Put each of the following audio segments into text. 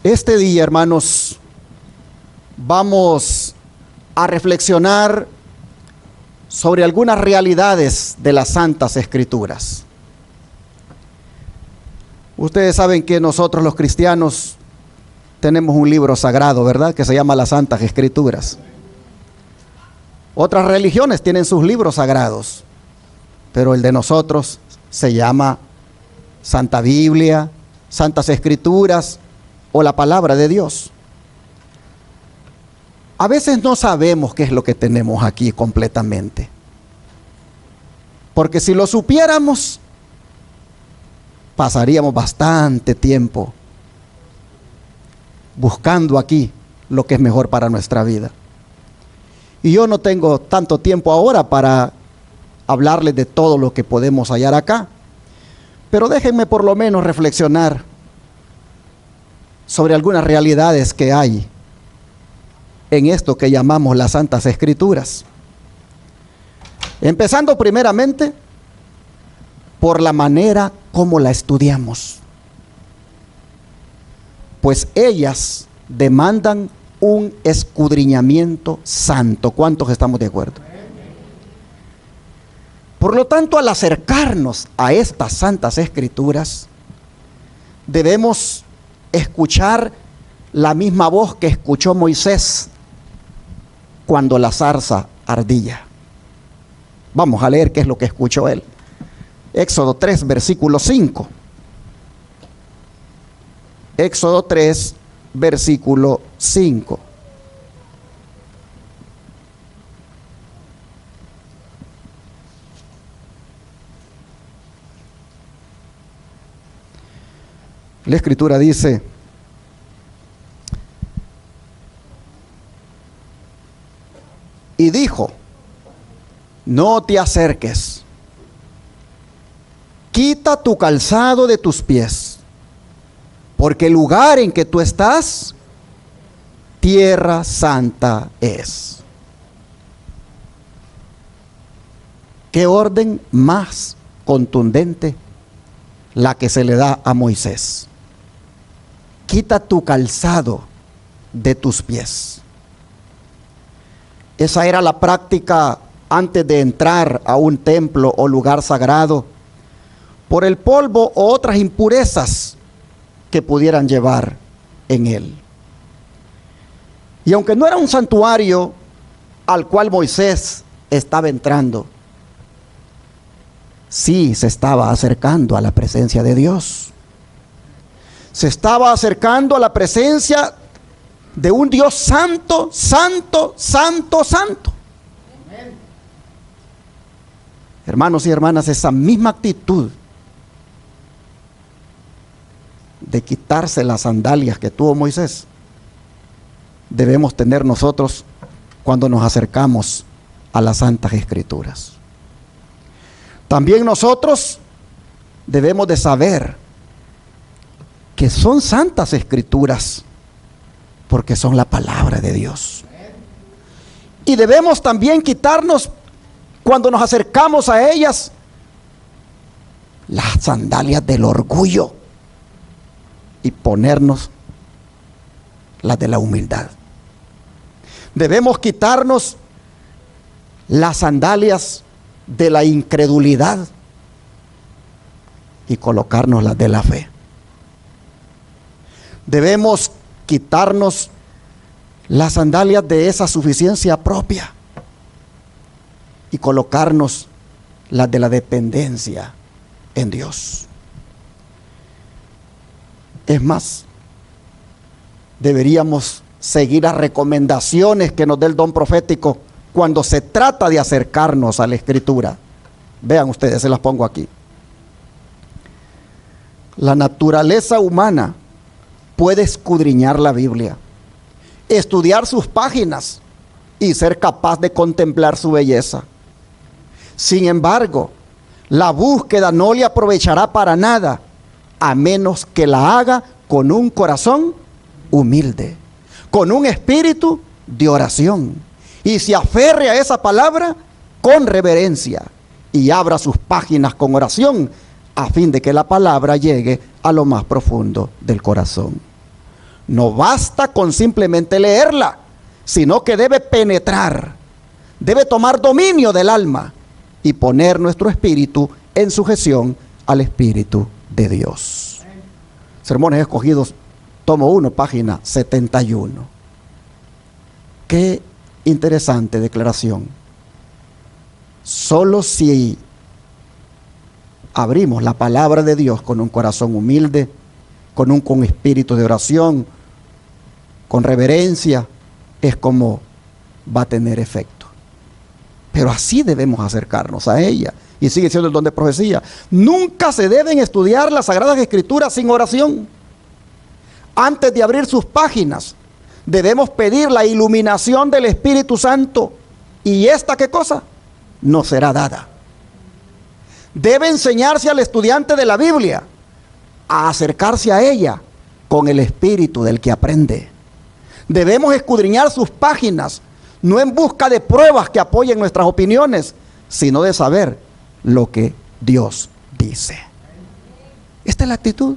Este día, hermanos, vamos a reflexionar sobre algunas realidades de las Santas Escrituras. Ustedes saben que nosotros los cristianos tenemos un libro sagrado, ¿verdad?, que se llama las Santas Escrituras. Otras religiones tienen sus libros sagrados, pero el de nosotros se llama Santa Biblia, Santas Escrituras o la Palabra de Dios. A veces no sabemos qué es lo que tenemos aquí completamente, porque si lo supiéramos, pasaríamos bastante tiempo buscando aquí lo que es mejor para nuestra vida. Y yo no tengo tanto tiempo ahora para hablarles de todo lo que podemos hallar acá, pero déjenme por lo menos reflexionar sobre algunas realidades que hay en esto que llamamos las Santas Escrituras. Empezando primeramente por la manera como la estudiamos, pues ellas demandan un escudriñamiento santo. ¿Cuántos estamos de acuerdo? Por lo tanto, al acercarnos a estas Santas Escrituras, debemos escuchar la misma voz que escuchó Moisés cuando la zarza ardía. Vamos a leer qué es lo que escuchó él. Éxodo 3, versículo 5. Éxodo 3, versículo 5. La Escritura dice: y dijo, no te acerques, quita tu calzado de tus pies, porque el lugar en que tú estás, tierra santa es. ¿Qué orden más contundente la que se le da a Moisés? Quita tu calzado de tus pies. Esa era la práctica antes de entrar a un templo o lugar sagrado, por el polvo o otras impurezas que pudieran llevar en él. Y aunque no era un santuario al cual Moisés estaba entrando, sí se estaba acercando a la presencia de Dios. Se estaba acercando a la presencia de un Dios santo, santo, santo, santo. Amén. Hermanos y hermanas, esa misma actitud de quitarse las sandalias que tuvo Moisés, debemos tener nosotros cuando nos acercamos a las Santas Escrituras. También nosotros debemos de saber que son Santas Escrituras porque son la palabra de Dios. Y debemos también quitarnos, cuando nos acercamos a ellas, las sandalias del orgullo y ponernos las de la humildad. Debemos quitarnos las sandalias de la incredulidad y colocarnos las de la fe. Debemos quitarnos las sandalias de esa suficiencia propia y colocarnos las de la dependencia en Dios. Es más, deberíamos seguir las recomendaciones que nos dé el don profético cuando se trata de acercarnos a la Escritura. Vean ustedes, se las pongo aquí. La naturaleza humana puede escudriñar la Biblia, estudiar sus páginas y ser capaz de contemplar su belleza. Sin embargo, la búsqueda no le aprovechará para nada, a menos que la haga con un corazón humilde, con un espíritu de oración, y se aferre a esa palabra con reverencia y abra sus páginas con oración, a fin de que la palabra llegue a lo más profundo del corazón. No basta con simplemente leerla, sino que debe penetrar, debe tomar dominio del alma y poner nuestro espíritu en sujeción al Espíritu de Dios. Sermones Escogidos, tomo 1, página 71. Qué interesante declaración. Solo si abrimos la palabra de Dios con un corazón humilde, con espíritu de oración, con reverencia, es como va a tener efecto. Pero así debemos acercarnos a ella. Y sigue siendo el don de profecía. Nunca se deben estudiar las Sagradas Escrituras sin oración. Antes de abrir sus páginas, debemos pedir la iluminación del Espíritu Santo. ¿Y esta qué cosa? Nos será dada. Debe enseñarse al estudiante de la Biblia a acercarse a ella con el espíritu del que aprende. Debemos escudriñar sus páginas, no en busca de pruebas que apoyen nuestras opiniones, sino de saber lo que Dios dice. Esta es la actitud.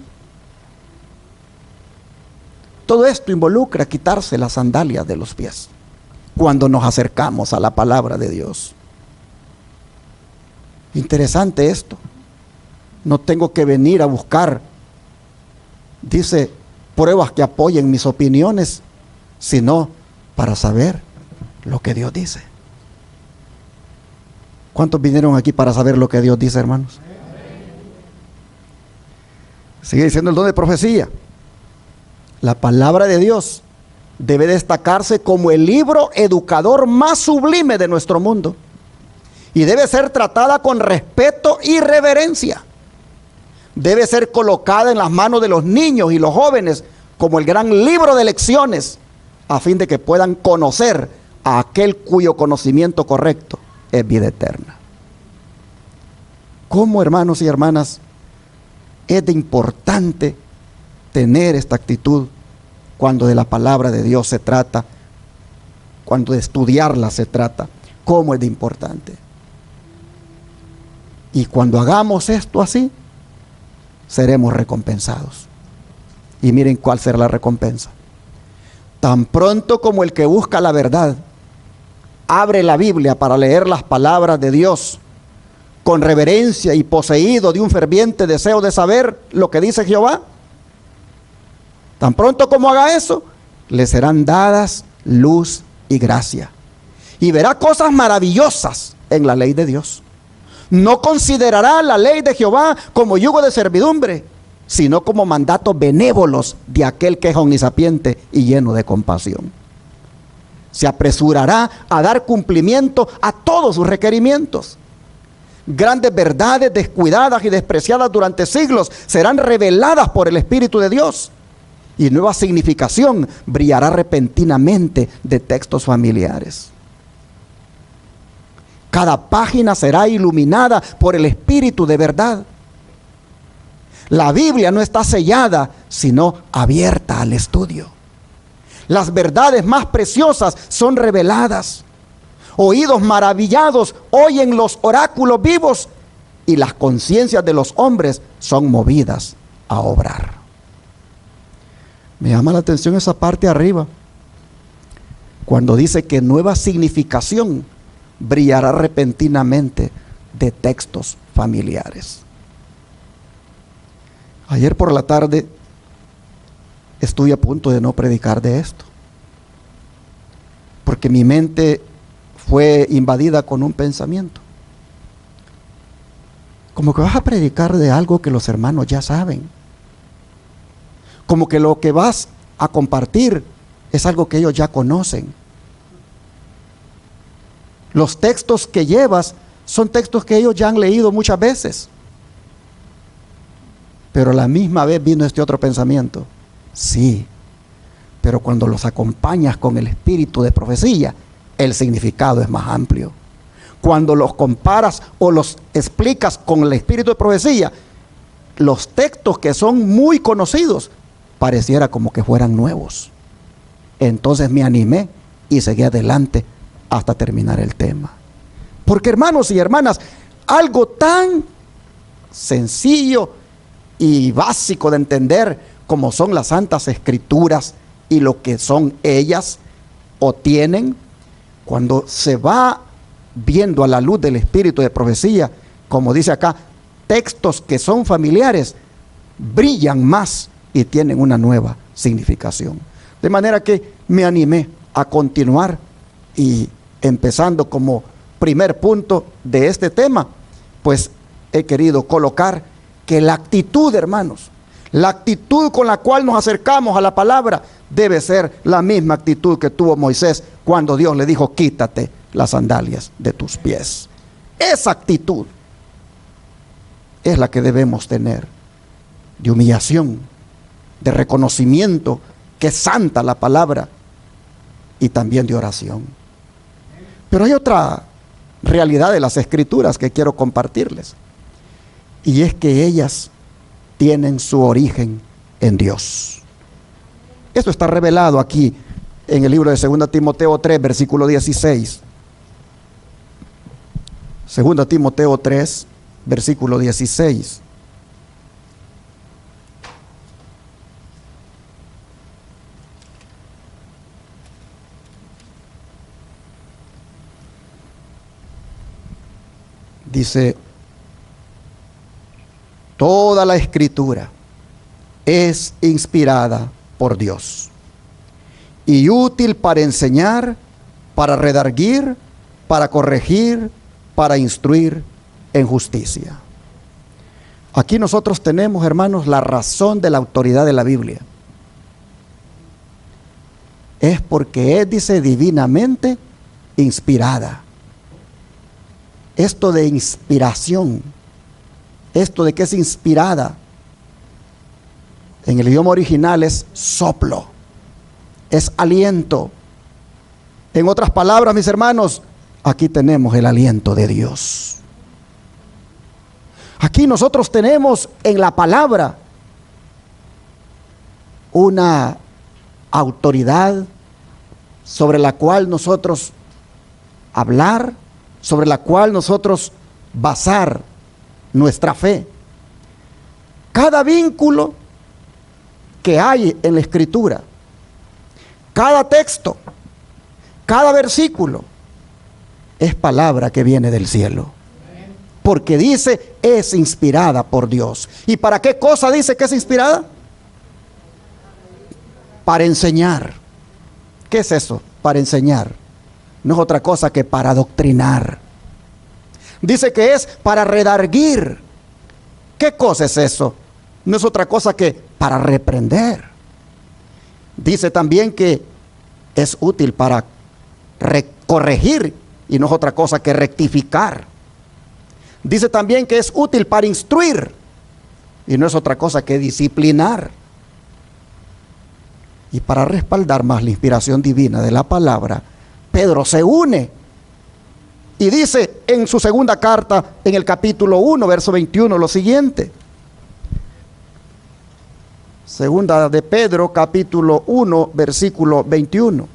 Todo esto involucra quitarse las sandalias de los pies cuando nos acercamos a la palabra de Dios. Interesante esto. No tengo que venir a buscar, dice, pruebas que apoyen mis opiniones, sino para saber lo que Dios dice. ¿Cuántos vinieron aquí para saber lo que Dios dice, hermanos? Sigue diciendo el don de profecía. La palabra de Dios debe destacarse como el libro educador más sublime de nuestro mundo y debe ser tratada con respeto y reverencia. Debe ser colocada en las manos de los niños y los jóvenes como el gran libro de lecciones, a fin de que puedan conocer a aquel cuyo conocimiento correcto es vida eterna. ¿Cómo, hermanos y hermanas, es de importante tener esta actitud cuando de la palabra de Dios se trata, cuando de estudiarla se trata? ¿Cómo es de importante? Y cuando hagamos esto así, seremos recompensados. Y miren cuál será la recompensa. Tan pronto como el que busca la verdad abre la Biblia para leer las palabras de Dios con reverencia y poseído de un ferviente deseo de saber lo que dice Jehová, tan pronto como haga eso, le serán dadas luz y gracia. Y verá cosas maravillosas en la ley de Dios. No considerará la ley de Jehová como yugo de servidumbre, sino como mandatos benévolos de aquel que es omnisapiente y lleno de compasión. Se apresurará a dar cumplimiento a todos sus requerimientos. Grandes verdades descuidadas y despreciadas durante siglos serán reveladas por el Espíritu de Dios. Y nueva significación brillará repentinamente de textos familiares. Cada página será iluminada por el Espíritu de verdad. La Biblia no está sellada, sino abierta al estudio. Las verdades más preciosas son reveladas. Oídos maravillados oyen los oráculos vivos y las conciencias de los hombres son movidas a obrar. Me llama la atención esa parte arriba, cuando dice que nueva significación brillará repentinamente de textos familiares. Ayer por la tarde estuve a punto de no predicar de esto, porque mi mente fue invadida con un pensamiento. Como que vas a predicar de algo que los hermanos ya saben. Como que lo que vas a compartir es algo que ellos ya conocen. Los textos que llevas son textos que ellos ya han leído muchas veces. Pero a la misma vez vino este otro pensamiento. Sí, pero cuando los acompañas con el espíritu de profecía, el significado es más amplio. Cuando los comparas o los explicas con el espíritu de profecía, los textos que son muy conocidos, pareciera como que fueran nuevos. Entonces me animé y seguí adelante hasta terminar el tema. Porque, hermanos y hermanas, algo tan sencillo y básico de entender como son las Santas Escrituras y lo que son ellas o tienen, cuando se va viendo a la luz del espíritu de profecía, como dice acá, textos que son familiares, brillan más y tienen una nueva significación. De manera que me animé a continuar y empezando como primer punto de este tema, pues he querido colocar que la actitud, hermanos, la actitud con la cual nos acercamos a la palabra debe ser la misma actitud que tuvo Moisés cuando Dios le dijo: quítate las sandalias de tus pies. Esa actitud es la que debemos tener, de humillación, de reconocimiento que es santa la palabra, y también de oración. Pero hay otra realidad de las Escrituras que quiero compartirles, y es que ellas tienen su origen en Dios. Esto está revelado aquí en el libro de 2 Timoteo 3, versículo 16. 2 Timoteo 3, versículo 16. Dice: toda la Escritura es inspirada por Dios y útil para enseñar, para redarguir, para corregir, para instruir en justicia. Aquí nosotros tenemos, hermanos, la razón de la autoridad de la Biblia. Es porque es, dice, divinamente inspirada. Esto de inspiración, esto de que es inspirada, en el idioma original es soplo, es aliento. En otras palabras, mis hermanos, aquí tenemos el aliento de Dios. Aquí nosotros tenemos en la palabra una autoridad sobre la cual nosotros hablar, sobre la cual nosotros basar nuestra fe. Cada vínculo que hay en la Escritura, cada texto, cada versículo, es palabra que viene del cielo. Porque dice, es inspirada por Dios. ¿Y para qué cosa dice que es inspirada? Para enseñar. ¿Qué es eso? Para enseñar. No es otra cosa que para adoctrinar. Dice que es para redarguir. ¿Qué cosa es eso? No es otra cosa que para reprender. Dice también que es útil para corregir, y no es otra cosa que rectificar. Dice también que es útil para instruir, y no es otra cosa que disciplinar. Y para respaldar más la inspiración divina de la palabra, Pedro se une y dice en su segunda carta, en el capítulo 1, verso 21, lo siguiente. Segunda de Pedro, capítulo 1, versículo 21.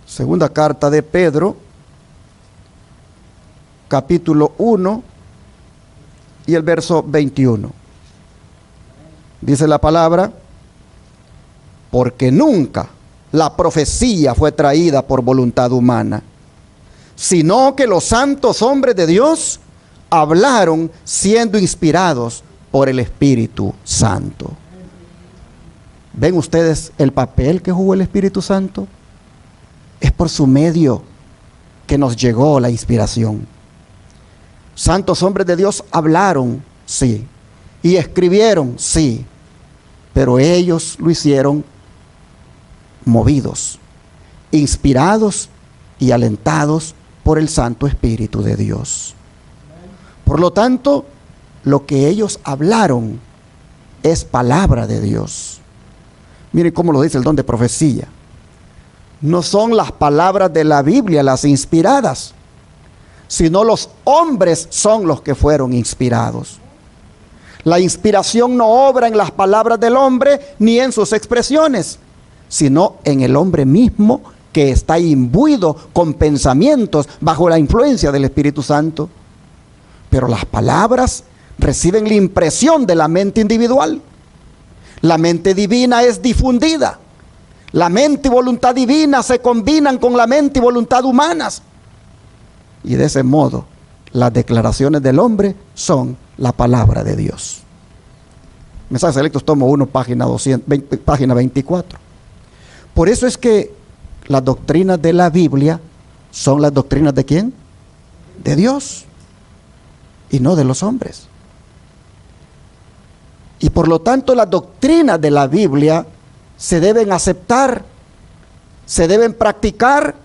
Segunda carta de Pedro, capítulo 1 y el verso 21. Dice la palabra: porque nunca la profecía fue traída por voluntad humana, sino que los santos hombres de Dios hablaron siendo inspirados por el Espíritu Santo. ¿Ven ustedes el papel que jugó el Espíritu Santo? Es por su medio que nos llegó la inspiración. Santos hombres de Dios hablaron, sí, y escribieron, sí, pero ellos lo hicieron movidos, inspirados y alentados por el Santo Espíritu de Dios. Por lo tanto, lo que ellos hablaron es palabra de Dios. Miren cómo lo dice el don de profecía. No son las palabras de la Biblia las inspiradas, sino los hombres son los que fueron inspirados. La inspiración no obra en las palabras del hombre ni en sus expresiones, sino en el hombre mismo que está imbuido con pensamientos bajo la influencia del Espíritu Santo. Pero las palabras reciben la impresión de la mente individual. La mente divina es difundida. La mente y voluntad divina se combinan con la mente y voluntad humanas. Y de ese modo, las declaraciones del hombre son la palabra de Dios. Mensajes Selectos, tomo 1, página 24. Por eso es que las doctrinas de la Biblia son las doctrinas ¿de quién? De Dios y no de los hombres. Y por lo tanto las doctrinas de la Biblia se deben aceptar, se deben practicar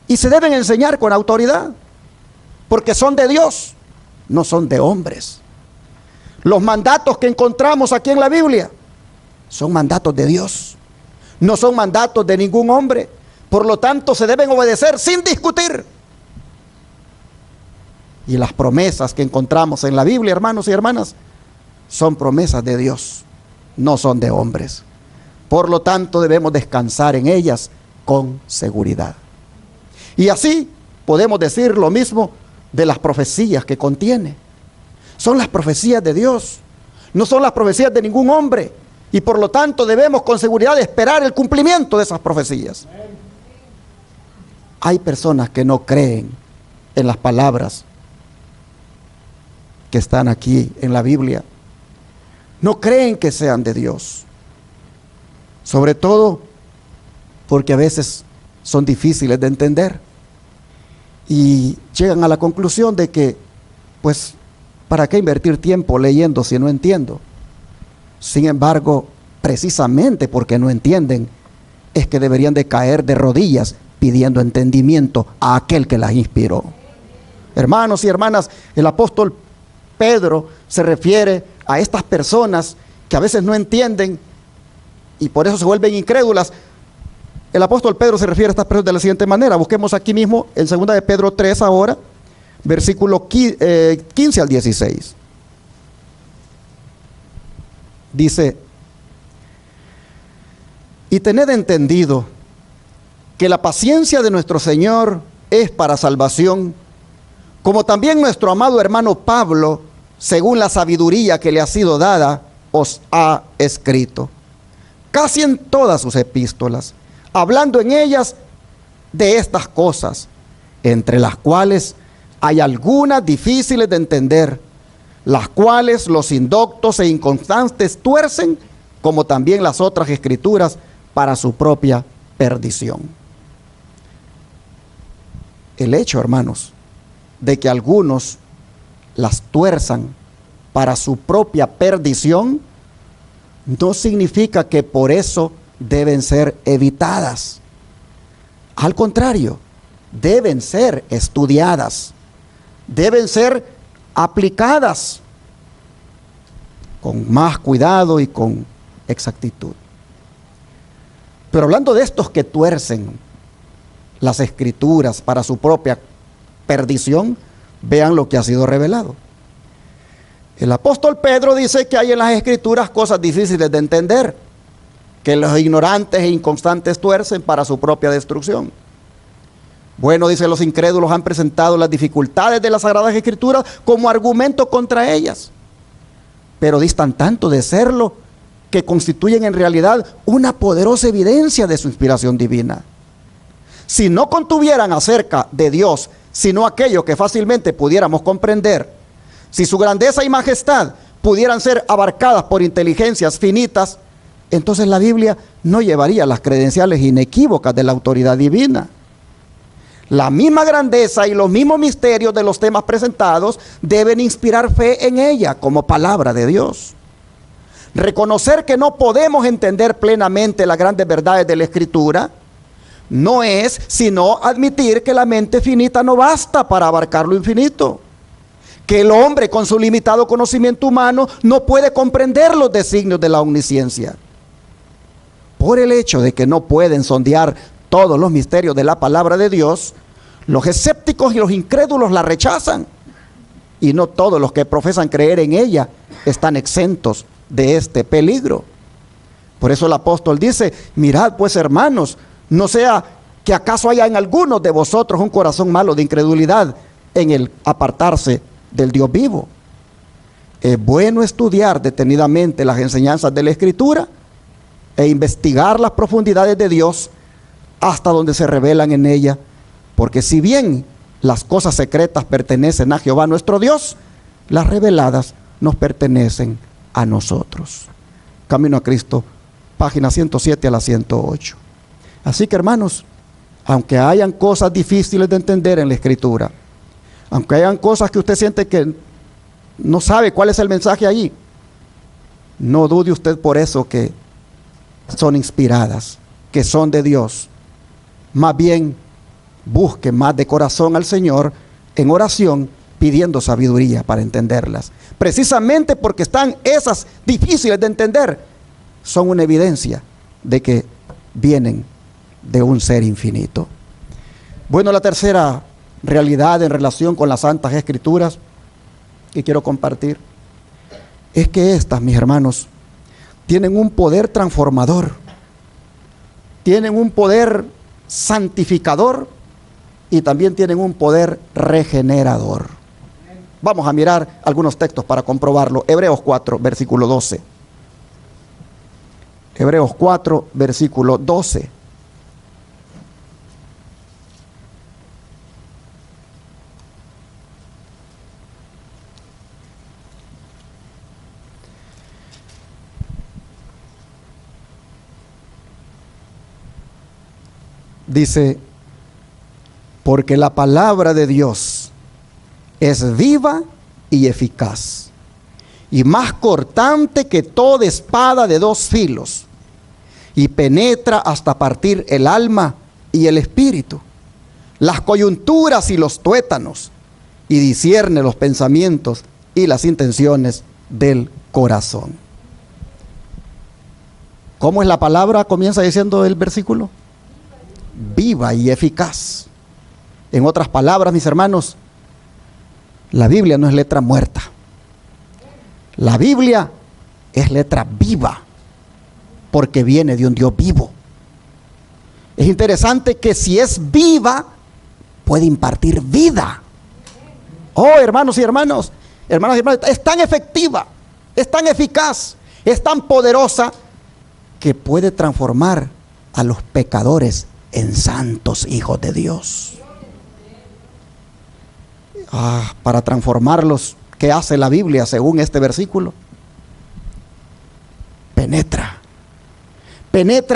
y se deben enseñar con autoridad, porque son de Dios, no son de hombres. Los mandatos que encontramos aquí en la Biblia son mandatos de Dios, no son mandatos de ningún hombre. Por lo tanto, se deben obedecer sin discutir. Y las promesas que encontramos en la Biblia, hermanos y hermanas, son promesas de Dios, no son de hombres. Por lo tanto, debemos descansar en ellas con seguridad. Y así podemos decir lo mismo de las profecías que contiene. Son las profecías de Dios, no son las profecías de ningún hombre. Y por lo tanto debemos con seguridad esperar el cumplimiento de esas profecías. Hay personas que no creen en las palabras que están aquí en la Biblia. No creen que sean de Dios. Sobre todo porque a veces son difíciles de entender. Y llegan a la conclusión de que, pues, ¿para qué invertir tiempo leyendo si no entiendo? Sin embargo, precisamente porque no entienden, es que deberían de caer de rodillas pidiendo entendimiento a aquel que las inspiró. Hermanos y hermanas, el apóstol Pedro se refiere a estas personas que a veces no entienden y por eso se vuelven incrédulas. El apóstol Pedro se refiere a estas personas de la siguiente manera. Busquemos aquí mismo en 2 de Pedro 3 ahora, versículo 15 al 16. Dice: y tened entendido que la paciencia de nuestro Señor es para salvación, como también nuestro amado hermano Pablo, según la sabiduría que le ha sido dada, os ha escrito, casi en todas sus epístolas, hablando en ellas de estas cosas, entre las cuales hay algunas difíciles de entender, las cuales los indoctos e inconstantes tuercen, como también las otras escrituras, para su propia perdición. El hecho, hermanos, de que algunos las tuerzan para su propia perdición, no significa que por eso deben ser evitadas. Al contrario, deben ser estudiadas, deben ser aplicadas con más cuidado y con exactitud. Pero hablando de estos que tuercen las escrituras para su propia perdición, vean lo que ha sido revelado. El apóstol Pedro dice que hay en las escrituras cosas difíciles de entender, que los ignorantes e inconstantes tuercen para su propia destrucción. Bueno, dice, los incrédulos han presentado las dificultades de las Sagradas Escrituras como argumento contra ellas, pero distan tanto de serlo que constituyen en realidad una poderosa evidencia de su inspiración divina. Si no contuvieran acerca de Dios, sino aquello que fácilmente pudiéramos comprender, si su grandeza y majestad pudieran ser abarcadas por inteligencias finitas, entonces la Biblia no llevaría las credenciales inequívocas de la autoridad divina. La misma grandeza y los mismos misterios de los temas presentados deben inspirar fe en ella como palabra de Dios. Reconocer que no podemos entender plenamente las grandes verdades de la Escritura no es sino admitir que la mente finita no basta para abarcar lo infinito, que el hombre con su limitado conocimiento humano no puede comprender los designios de la omnisciencia. Por el hecho de que no pueden sondear todos los misterios de la palabra de Dios, los escépticos y los incrédulos la rechazan, y no todos los que profesan creer en ella están exentos de este peligro. Por eso el apóstol dice: mirad pues, hermanos, no sea que acaso haya en algunos de vosotros un corazón malo de incredulidad en el apartarse del Dios vivo. Es bueno estudiar detenidamente las enseñanzas de la Escritura e investigar las profundidades de Dios hasta donde se revelan en ella, porque si bien las cosas secretas pertenecen a Jehová nuestro Dios, las reveladas nos pertenecen a nosotros. Camino a Cristo, página 107 a la 108. Así que, hermanos, aunque hayan cosas difíciles de entender en la Escritura, aunque hayan cosas que usted siente que no sabe cuál es el mensaje allí, no dude usted por eso que son inspiradas, que son de Dios. Más bien, busque más de corazón al Señor en oración, pidiendo sabiduría para entenderlas. Precisamente porque están esas difíciles de entender, son una evidencia de que vienen de un ser infinito. Bueno, la tercera realidad en relación con las Santas Escrituras que quiero compartir es que estas, mis hermanos, tienen un poder transformador, tienen un poder santificador y también tienen un poder regenerador. Vamos a mirar algunos textos para comprobarlo. Hebreos 4, versículo 12. Hebreos 4, versículo 12. Dice, porque la palabra de Dios es viva y eficaz, y más cortante que toda espada de dos filos, y penetra hasta partir el alma y el espíritu, las coyunturas y los tuétanos, y discierne los pensamientos y las intenciones del corazón. ¿Cómo es la palabra? Comienza diciendo el versículo. Viva y eficaz. En otras palabras, mis hermanos, la Biblia no es letra muerta. La Biblia es letra viva, porque viene de un Dios vivo. Es interesante que si es viva, puede impartir vida. Oh, hermanos y hermanas, es tan efectiva, es tan eficaz, es tan poderosa, que puede transformar a los pecadores en santos hijos de Dios. Para transformarlos, ¿qué hace la Biblia según este versículo? Penetra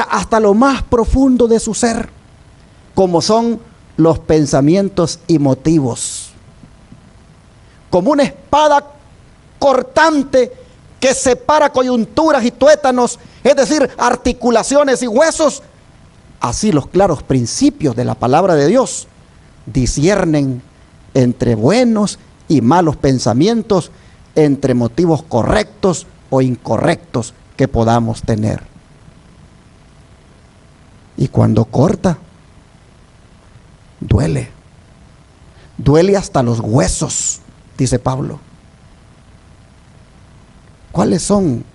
hasta lo más profundo de su ser, como son los pensamientos y motivos. Como una espada cortante que separa coyunturas y tuétanos, es decir, articulaciones y huesos. Así los claros principios de la palabra de Dios disciernen entre buenos y malos pensamientos, entre motivos correctos o incorrectos que podamos tener. Y cuando corta, duele hasta los huesos, dice Pablo. ¿Cuáles son,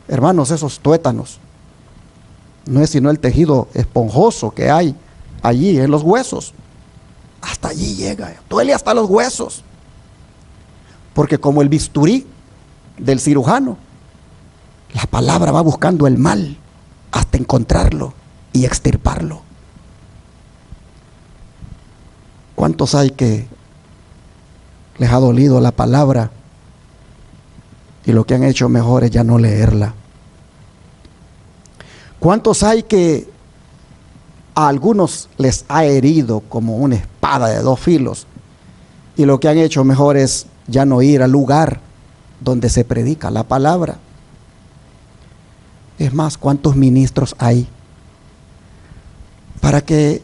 hermanos, esos tuétanos? No es sino el tejido esponjoso que hay allí en los huesos. Hasta allí llega, duele hasta los huesos. Porque como el bisturí del cirujano, la palabra va buscando el mal hasta encontrarlo y extirparlo. ¿Cuántos hay que les ha dolido la palabra y lo que han hecho mejor es ya no leerla? ¿Cuántos hay que a algunos les ha herido como una espada de dos filos y lo que han hecho mejor es ya no ir al lugar donde se predica la palabra? Es más, ¿cuántos ministros hay para que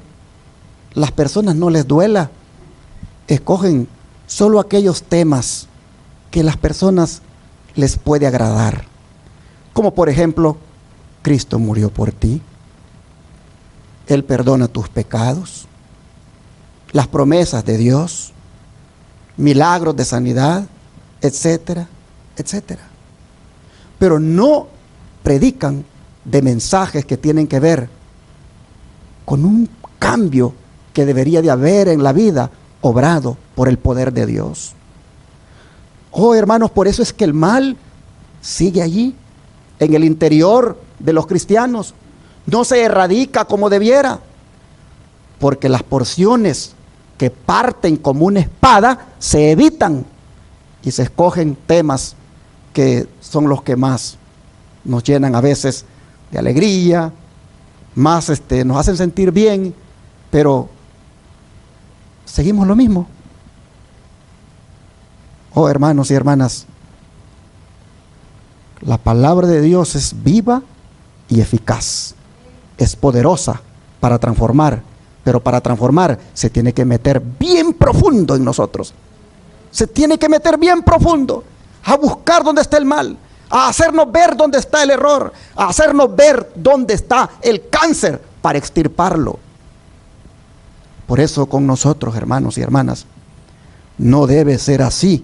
las personas no les duela? Escogen solo aquellos temas que las personas les puede agradar, como por ejemplo, Cristo murió por ti, Él perdona tus pecados, las promesas de Dios, milagros de sanidad, etcétera, etcétera. Pero no predican de mensajes que tienen que ver con un cambio que debería de haber en la vida, obrado por el poder de Dios. Oh, hermanos, por eso es que el mal sigue allí, en el interior de los cristianos. No se erradica como debiera, porque las porciones que parten como una espada se evitan y se escogen temas que son los que más nos llenan a veces de alegría, más nos hacen sentir bien, pero seguimos lo mismo. Oh, hermanos y hermanas, la palabra de Dios es viva y eficaz, es poderosa para transformar, pero para transformar se tiene que meter bien profundo en nosotros. Se tiene que meter bien profundo a buscar dónde está el mal, a hacernos ver dónde está el error, a hacernos ver dónde está el cáncer para extirparlo. Por eso con nosotros, hermanos y hermanas, no debe ser así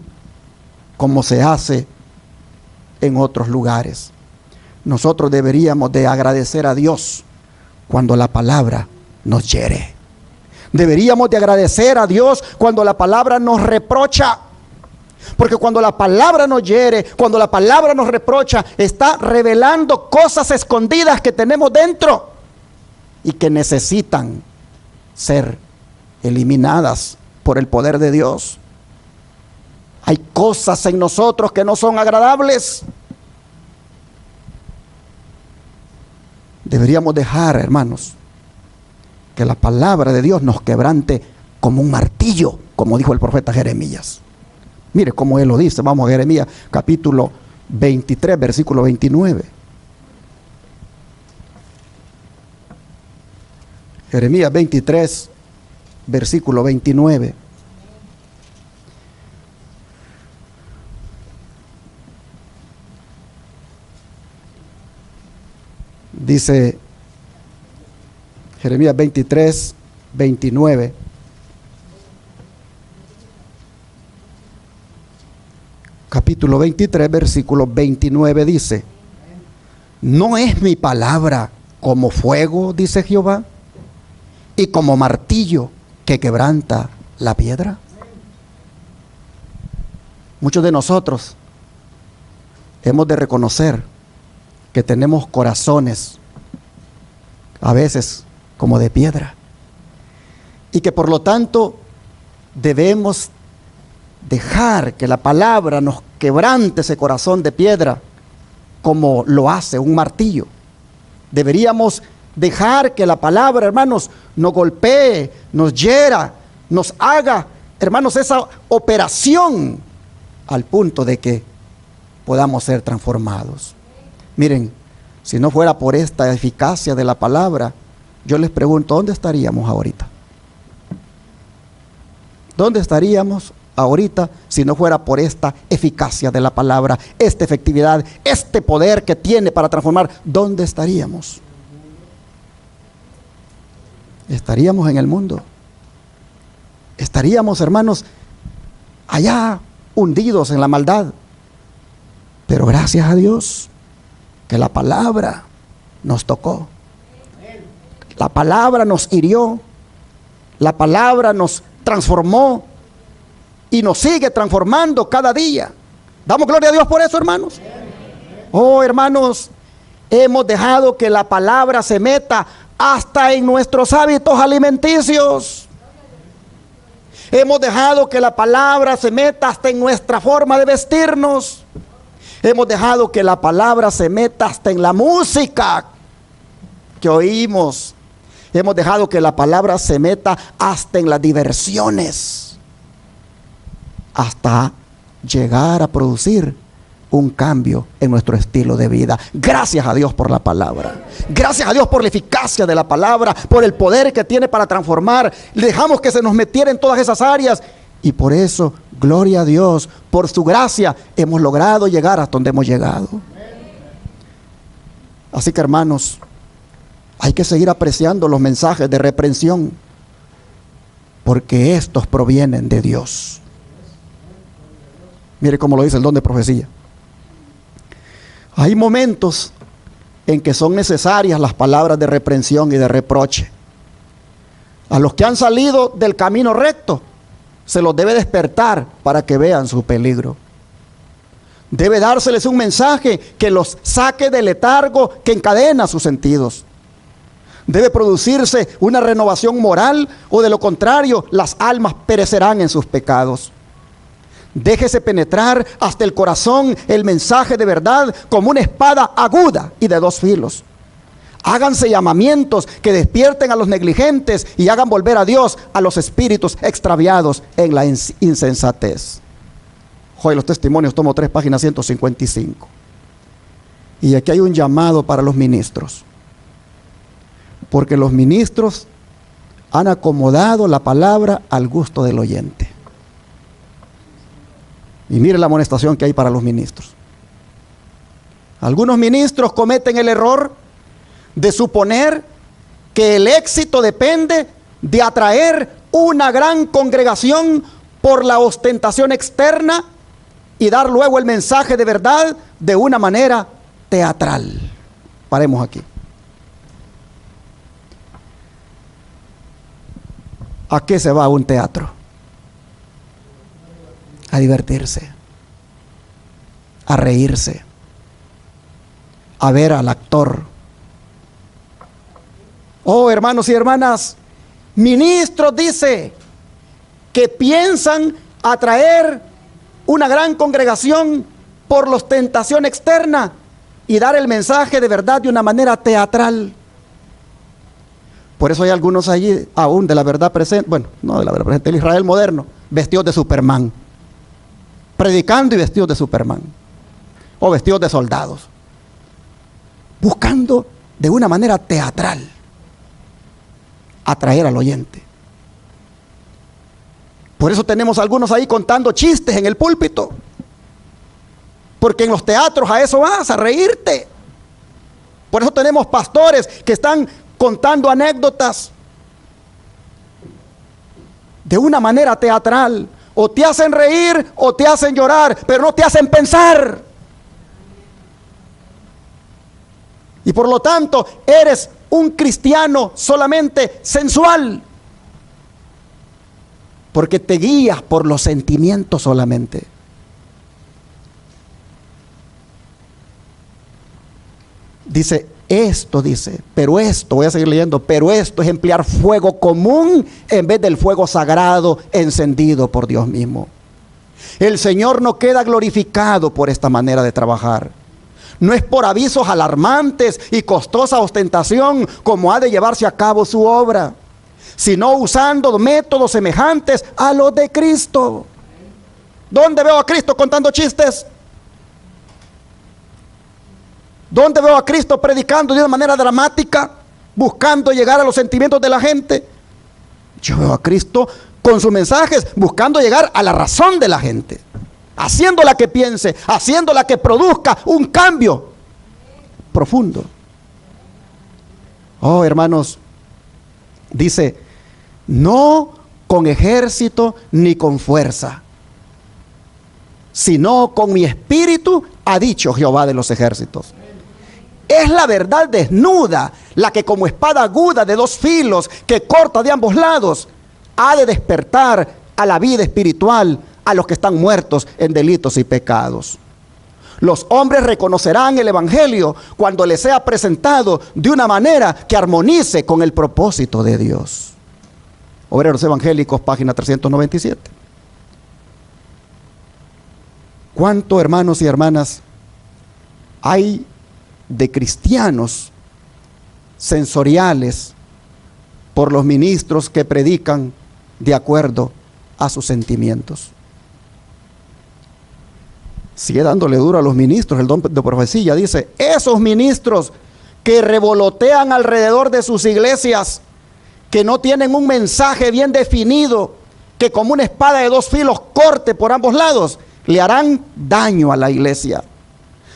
como se hace en otros lugares. Nosotros deberíamos de agradecer a Dios cuando la palabra nos hiere. Deberíamos de agradecer a Dios cuando la palabra nos reprocha. Porque cuando la palabra nos hiere, cuando la palabra nos reprocha, está revelando cosas escondidas que tenemos dentro y que necesitan ser eliminadas por el poder de Dios. Hay cosas en nosotros que no son agradables. Deberíamos dejar, hermanos, que la palabra de Dios nos quebrante como un martillo, como dijo el profeta Jeremías. Mire cómo él lo dice. Vamos a Jeremías capítulo 23, versículo 29. Jeremías 23, versículo 29. Dice Jeremías 23, 29. Capítulo 23, versículo 29 dice: ¿no es mi palabra como fuego, dice Jehová, y como martillo que quebranta la piedra? Muchos de nosotros hemos de reconocer que tenemos corazones a veces como de piedra, y que por lo tanto debemos dejar que la palabra nos quebrante ese corazón de piedra como lo hace un martillo. Deberíamos dejar que la palabra, hermanos, nos golpee, nos hiera, nos haga, hermanos, esa operación al punto de que podamos ser transformados. Miren, si no fuera por esta eficacia de la palabra, yo les pregunto, ¿dónde estaríamos ahorita? ¿Dónde estaríamos ahorita si no fuera por esta eficacia de la palabra, esta efectividad, este poder que tiene para transformar? ¿Dónde estaríamos? Estaríamos en el mundo. Estaríamos, hermanos, allá hundidos en la maldad. Pero gracias a Dios que la palabra nos tocó. La palabra nos hirió. La palabra nos transformó y nos sigue transformando cada día. Damos gloria a Dios por eso, hermanos. Oh, hermanos, hemos dejado que la palabra se meta hasta en nuestros hábitos alimenticios. Hemos dejado que la palabra se meta hasta en nuestra forma de vestirnos. Hemos dejado que la palabra se meta hasta en la música que oímos. Hemos dejado que la palabra se meta hasta en las diversiones, hasta llegar a producir un cambio en nuestro estilo de vida. Gracias a Dios por la palabra. Gracias a Dios por la eficacia de la palabra, por el poder que tiene para transformar. Dejamos que se nos metiera en todas esas áreas. Y por eso, gloria a Dios, por su gracia, hemos logrado llegar hasta donde hemos llegado. Así que, hermanos, hay que seguir apreciando los mensajes de reprensión, porque estos provienen de Dios. Mire cómo lo dice el don de profecía. Hay momentos en que son necesarias las palabras de reprensión y de reproche. A los que han salido del camino recto, se los debe despertar para que vean su peligro. Debe dárseles un mensaje que los saque del letargo que encadena sus sentidos. Debe producirse una renovación moral, o de lo contrario, las almas perecerán en sus pecados. Déjese penetrar hasta el corazón el mensaje de verdad como una espada aguda y de 2 filos. Háganse llamamientos que despierten a los negligentes y hagan volver a Dios a los espíritus extraviados en la insensatez. Joder, los testimonios, tomo 3, página 155. Y aquí hay un llamado para los ministros. Porque los ministros han acomodado la palabra al gusto del oyente. Y mire la amonestación que hay para los ministros. Algunos ministros cometen el error de suponer que el éxito depende de atraer una gran congregación por la ostentación externa y dar luego el mensaje de verdad de una manera teatral. Paremos aquí. ¿A qué se va a un teatro? A divertirse, a reírse, a ver al actor. Oh, hermanos y hermanas, ministros, dice, que piensan atraer una gran congregación por la ostentación externa y dar el mensaje de verdad de una manera teatral. Por eso hay algunos allí, aún de la verdad presente, bueno, no de la verdad presente, el Israel moderno, vestidos de Superman, predicando y vestidos de Superman, o vestidos de soldados, buscando de una manera teatral atraer al oyente. Por eso tenemos algunos ahí contando chistes en el púlpito, porque en los teatros a eso vas, a reírte. Por eso tenemos pastores que están contando anécdotas de una manera teatral. O te hacen reír o te hacen llorar, pero no te hacen pensar. Y por lo tanto, eres un cristiano solamente sensual, porque te guías por los sentimientos solamente. Dice, pero esto, voy a seguir leyendo, pero esto es emplear fuego común en vez del fuego sagrado encendido por Dios mismo. El Señor no queda glorificado por esta manera de trabajar. No es por avisos alarmantes y costosa ostentación como ha de llevarse a cabo su obra, sino usando métodos semejantes a los de Cristo. ¿Dónde veo a Cristo contando chistes? ¿Dónde veo a Cristo predicando de una manera dramática, buscando llegar a los sentimientos de la gente? Yo veo a Cristo con sus mensajes, buscando llegar a la razón de la gente, haciéndola que piense, haciéndola que produzca un cambio profundo. Oh, hermanos, dice, no con ejército ni con fuerza, sino con mi espíritu, ha dicho Jehová de los ejércitos. Es la verdad desnuda la que como espada aguda de 2 filos que corta de ambos lados ha de despertar a la vida espiritual a los que están muertos en delitos y pecados. Los hombres reconocerán el evangelio cuando les sea presentado de una manera que armonice con el propósito de Dios. Obreros Evangélicos, página 397. ¿Cuánto, hermanos y hermanas, hay de cristianos sensoriales por los ministros que predican de acuerdo a sus sentimientos? Sigue dándole duro a los ministros el don de profecía. Dice, esos ministros que revolotean alrededor de sus iglesias, que no tienen un mensaje bien definido, que como una espada de 2 filos corte por ambos lados, le harán daño a la iglesia.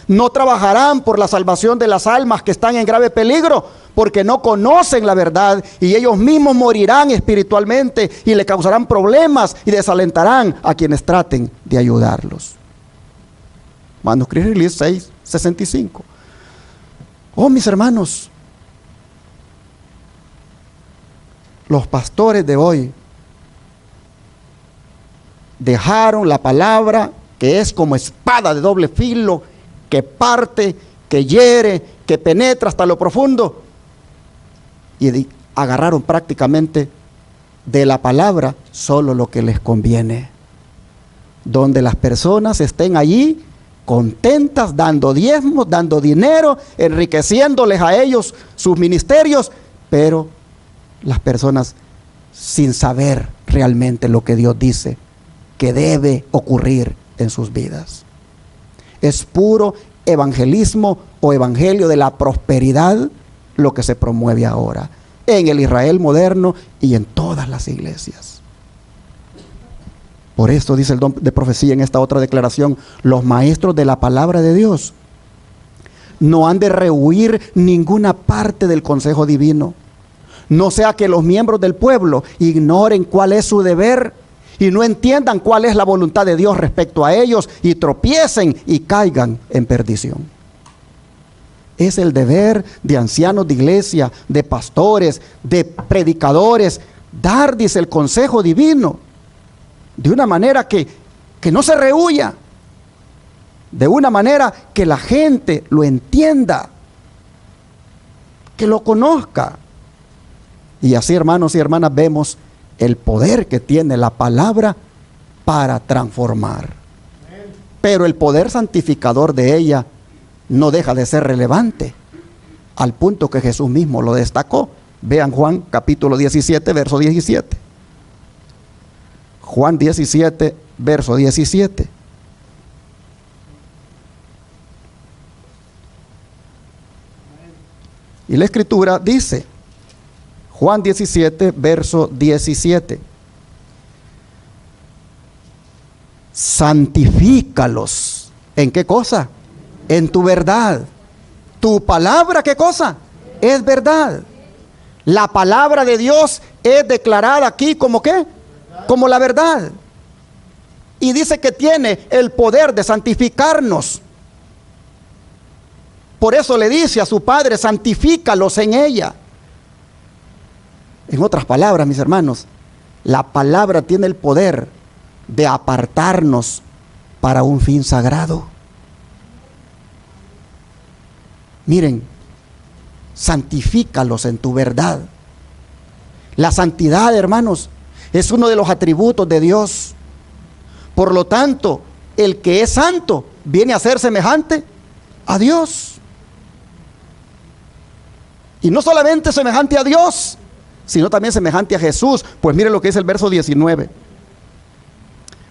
No trabajarán por la salvación de las almas que están en grave peligro, porque no conocen la verdad, y ellos mismos morirán espiritualmente y le causarán problemas y desalentarán a quienes traten de ayudarlos. Manuscrito Release 665. Oh, mis hermanos, los pastores de hoy dejaron la palabra, que es como espada de doble filo, que parte, que hiere, que penetra hasta lo profundo, y agarraron prácticamente de la palabra solo lo que les conviene. Donde las personas estén allí contentas, dando diezmos, dando dinero, enriqueciéndoles a ellos sus ministerios, pero las personas sin saber realmente lo que Dios dice que debe ocurrir en sus vidas. Es puro evangelismo o evangelio de la prosperidad lo que se promueve ahora en el Israel moderno y en todas las iglesias. Por esto dice el don de profecía en esta otra declaración: los maestros de la palabra de Dios no han de rehuir ninguna parte del consejo divino, no sea que los miembros del pueblo ignoren cuál es su deber y no entiendan cuál es la voluntad de Dios respecto a ellos y tropiecen y caigan en perdición. Es el deber de ancianos de iglesia, de pastores, de predicadores, dar, dice, el consejo divino de una manera que no se rehuya, de una manera que la gente lo entienda, que lo conozca. Y así, hermanos y hermanas, vemos el poder que tiene la palabra para transformar. Pero el poder santificador de ella no deja de ser relevante, al punto que Jesús mismo lo destacó. Vean Juan capítulo 17, verso 17. Juan 17, verso 17. Y la escritura dice, Juan 17, verso 17: santifícalos. ¿En qué cosa? En tu verdad. Tu palabra, ¿qué cosa? Es verdad. La palabra de Dios es declarada aquí como ¿qué? Como la verdad. Y dice que tiene el poder de santificarnos. Por eso le dice a su Padre: santifícalos en ella. En otras palabras, mis hermanos, la palabra tiene el poder de apartarnos para un fin sagrado. Miren, santifícalos en tu verdad. La santidad, hermanos, es uno de los atributos de Dios. Por lo tanto, el que es santo viene a ser semejante a Dios. Y no solamente semejante a Dios, sino también semejante a Jesús. Pues mire lo que dice el verso 19.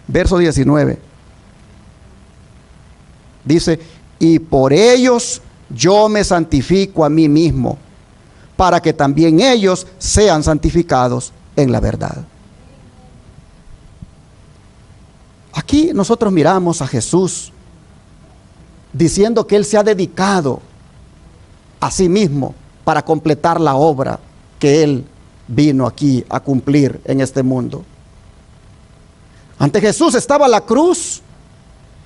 Verso 19. Dice: y por ellos yo me santifico a mí mismo, para que también ellos sean santificados en la verdad. Aquí nosotros miramos a Jesús diciendo que Él se ha dedicado a sí mismo para completar la obra que Él vino aquí a cumplir en este mundo. Ante Jesús estaba la cruz,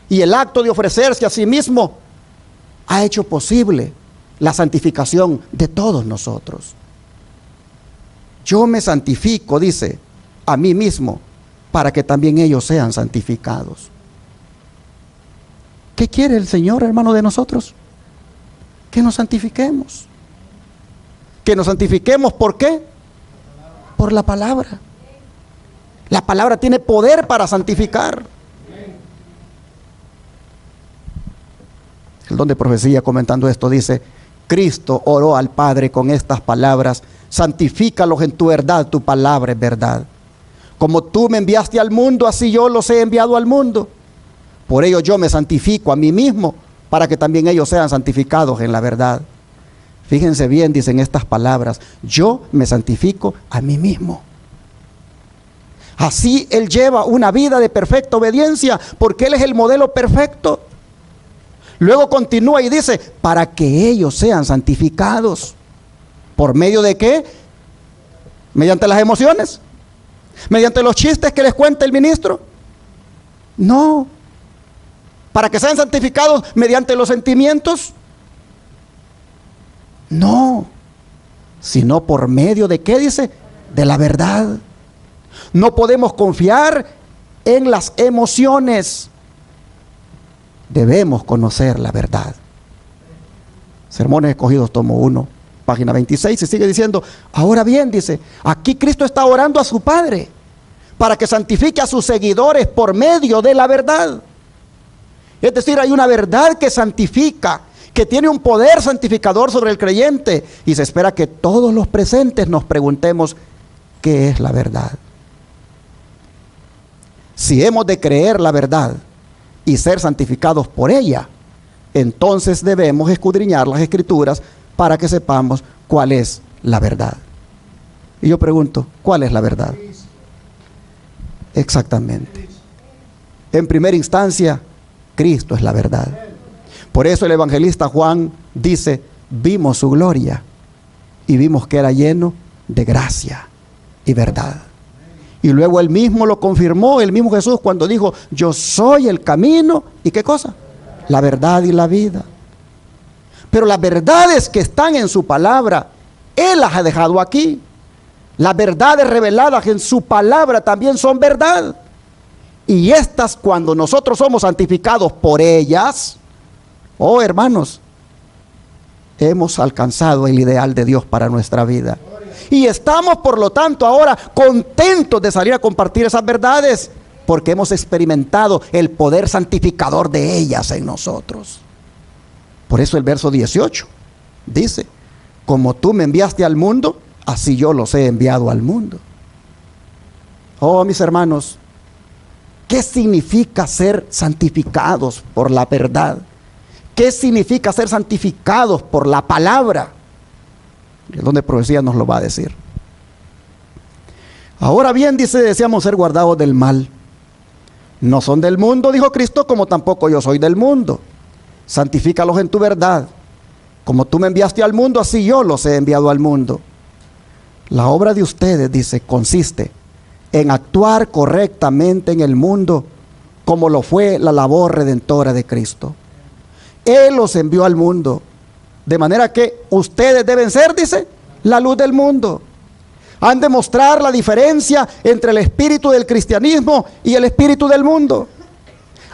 y el acto de ofrecerse a sí mismo ha hecho posible la santificación de todos nosotros. Yo me santifico, dice, a mí mismo, para que también ellos sean santificados. ¿Qué quiere el Señor, hermano, de nosotros? Que nos santifiquemos. Que nos santifiquemos, ¿por qué? Por la palabra. La palabra tiene poder para santificar. El don de profecía, comentando esto, dice: Cristo oró al Padre con estas palabras: santifícalos en tu verdad, tu palabra es verdad. Como tú me enviaste al mundo, así yo los he enviado al mundo. Por ello yo me santifico a mí mismo, para que también ellos sean santificados en la verdad. Fíjense bien, dicen estas palabras: yo me santifico a mí mismo. Así Él lleva una vida de perfecta obediencia, porque Él es el modelo perfecto. Luego continúa y dice: para que ellos sean santificados. ¿Por medio de qué? ¿Mediante las emociones? ¿Mediante los chistes que les cuenta el ministro? No. ¿Para que sean santificados mediante los sentimientos? No. Sino por medio de ¿qué dice? de la verdad. No podemos confiar en las emociones. Debemos conocer la verdad. Sermones Escogidos, tomo 1, página 26, y sigue diciendo, ahora bien, dice, aquí Cristo está orando a su Padre para que santifique a sus seguidores por medio de la verdad. Es decir, hay una verdad que santifica, que tiene un poder santificador sobre el creyente, y se espera que todos los presentes nos preguntemos, ¿qué es la verdad? Si hemos de creer la verdad y ser santificados por ella, entonces debemos escudriñar las Escrituras para que sepamos cuál es la verdad. Y yo pregunto, ¿cuál es la verdad? Exactamente. En primera instancia, Cristo es la verdad. Por eso el evangelista Juan dice, vimos su gloria y vimos que era lleno de gracia y verdad. Y luego él mismo lo confirmó, el mismo Jesús, cuando dijo, yo soy el camino, ¿y qué cosa? La verdad y la vida. Pero las verdades que están en su palabra, Él las ha dejado aquí. Las verdades reveladas en su palabra también son verdad. Y estas, cuando nosotros somos santificados por ellas, oh hermanos, hemos alcanzado el ideal de Dios para nuestra vida. Y estamos, por lo tanto, ahora contentos de salir a compartir esas verdades, porque hemos experimentado el poder santificador de ellas en nosotros. Por eso el verso 18 dice, como tú me enviaste al mundo, así yo los he enviado al mundo. Oh, mis hermanos, ¿qué significa ser santificados por la verdad? ¿Qué significa ser santificados por la palabra? Es donde profecía nos lo va a decir. Ahora bien, dice, deseamos ser guardados del mal. No son del mundo, dijo Cristo, como tampoco yo soy del mundo. Santifícalos en tu verdad. Como tú me enviaste al mundo, así yo los he enviado al mundo. La obra de ustedes, dice, consiste en actuar correctamente en el mundo, como lo fue la labor redentora de Cristo. Él los envió al mundo, de manera que ustedes deben ser, dice, la luz del mundo. Han de mostrar la diferencia entre el espíritu del cristianismo y el espíritu del mundo.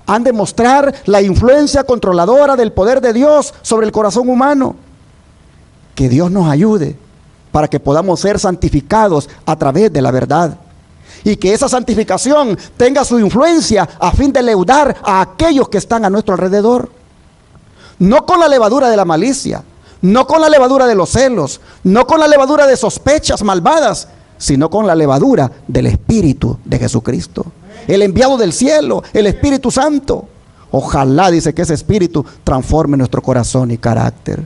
Han de mostrar la influencia controladora del poder de Dios sobre el corazón humano. Que Dios nos ayude para que podamos ser santificados a través de la verdad. Y que esa santificación tenga su influencia a fin de leudar a aquellos que están a nuestro alrededor. No con la levadura de la malicia, no con la levadura de los celos, no con la levadura de sospechas malvadas, sino con la levadura del Espíritu de Jesucristo, el enviado del cielo, el Espíritu Santo. Ojalá, dice, que ese Espíritu transforme nuestro corazón y carácter.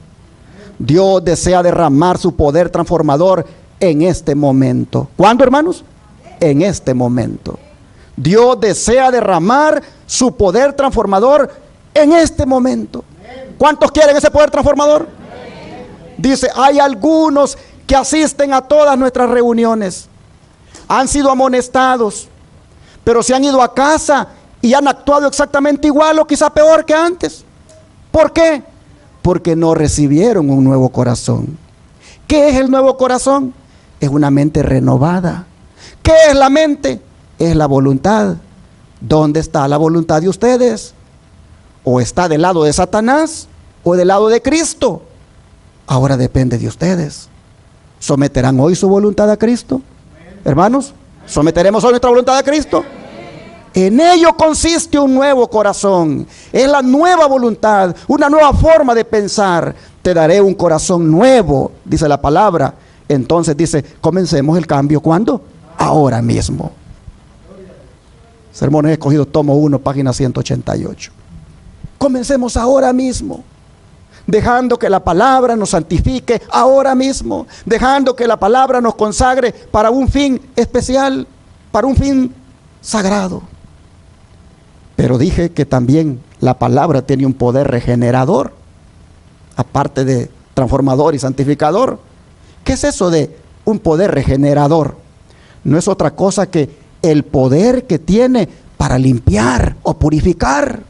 Dios desea derramar su poder transformador en este momento. ¿Cuándo, hermanos? En este momento. Dios desea derramar su poder transformador en este momento. ¿Cuántos quieren ese poder transformador? Dice, hay algunos que asisten a todas nuestras reuniones, han sido amonestados, pero se han ido a casa y han actuado exactamente igual o quizá peor que antes. ¿Por qué? Porque no recibieron un nuevo corazón. ¿Qué es el nuevo corazón? Es una mente renovada. ¿Qué es la mente? Es la voluntad. ¿Dónde está la voluntad de ustedes? ¿O está del lado de Satanás o del lado de Cristo? Ahora depende de ustedes. ¿Someterán hoy su voluntad a Cristo? Hermanos, ¿someteremos hoy nuestra voluntad a Cristo? En ello consiste un nuevo corazón. Es la nueva voluntad, una nueva forma de pensar. Te daré un corazón nuevo, dice la palabra. Entonces dice, comencemos el cambio. ¿Cuándo? Ahora mismo. Sermones Escogidos, tomo 1, página 188. Comencemos ahora mismo. Dejando que la palabra nos santifique ahora mismo. Dejando que la palabra nos consagre para un fin especial, para un fin sagrado. Pero dije que también la palabra tiene un poder regenerador, aparte de transformador y santificador. ¿Qué es eso de un poder regenerador? No es otra cosa que el poder que tiene para limpiar o purificar.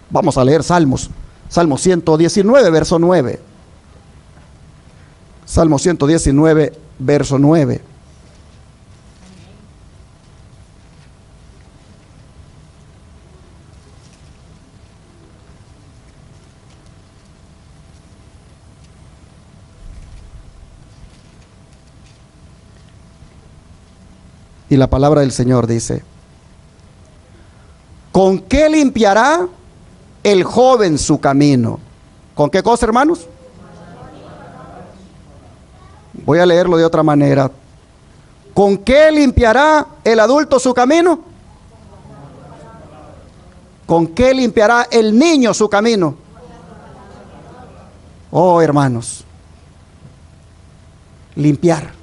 Vamos a leer Salmos. Salmo 119, verso 9. Salmo 119, verso 9. Y la palabra del Señor dice: ¿con qué limpiará el joven su camino? ¿Con qué cosa, hermanos? Voy a leerlo de otra manera. ¿Con qué limpiará el adulto su camino? ¿Con qué limpiará el niño su camino? Oh, hermanos, limpiar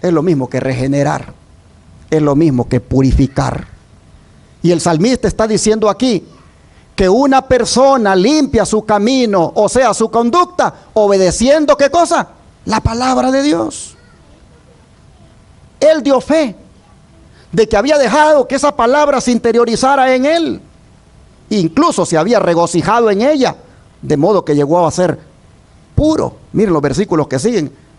es lo mismo que regenerar, es lo mismo que purificar. Y el salmista está diciendo aquí que una persona limpia su camino, o sea, su conducta, obedeciendo ¿qué cosa? La palabra de Dios. Él dio fe de que había dejado que esa palabra se interiorizara en él. Incluso se había regocijado en ella, de modo que llegó a ser puro. Miren los versículos que siguen.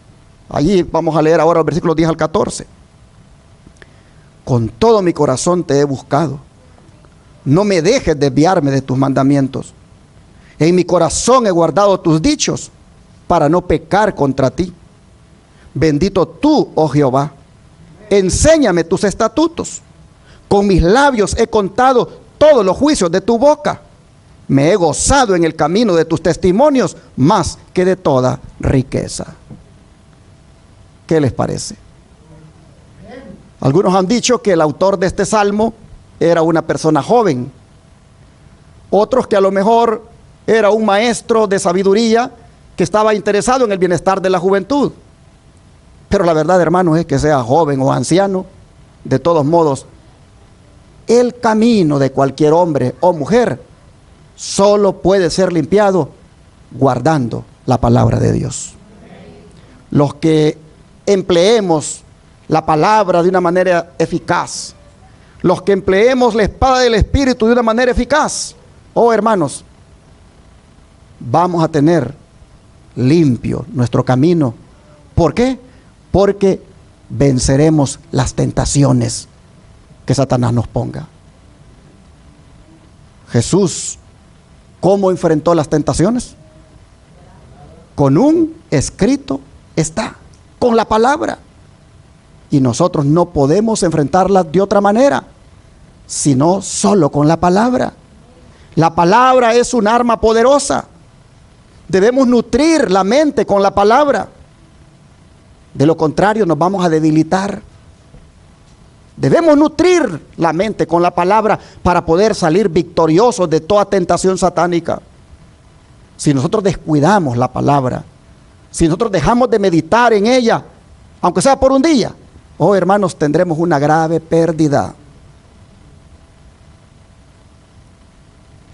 Allí vamos a leer ahora el versículo 10 al 14. Con todo mi corazón te he buscado. No me dejes desviarme de tus mandamientos. En mi corazón he guardado tus dichos para no pecar contra ti. Bendito tú, oh Jehová. Enséñame tus estatutos. Con mis labios he contado todos los juicios de tu boca. Me he gozado en el camino de tus testimonios más que de toda riqueza. ¿Qué les parece? Algunos han dicho que el autor de este salmo era una persona joven. Otros que a lo mejor era un maestro de sabiduría que estaba interesado en el bienestar de la juventud. Pero la verdad, hermanos, es que sea joven o anciano, de todos modos, el camino de cualquier hombre o mujer solo puede ser limpiado guardando la palabra de Dios. Los que empleemos la palabra de una manera eficaz, los que empleemos la espada del Espíritu de una manera eficaz, oh hermanos, vamos a tener limpio nuestro camino. ¿Por qué? Porque venceremos las tentaciones que Satanás nos ponga. Jesús, ¿cómo enfrentó las tentaciones? Con un escrito está, con la palabra. Y nosotros no podemos enfrentarlas de otra manera, sino solo con la palabra. La palabra es un arma poderosa. Debemos nutrir la mente con la palabra. De lo contrario, nos vamos a debilitar. Debemos nutrir la mente con la palabra para poder salir victoriosos de toda tentación satánica. Si nosotros descuidamos la palabra, si nosotros dejamos de meditar en ella, aunque sea por un día, oh hermanos, tendremos una grave pérdida.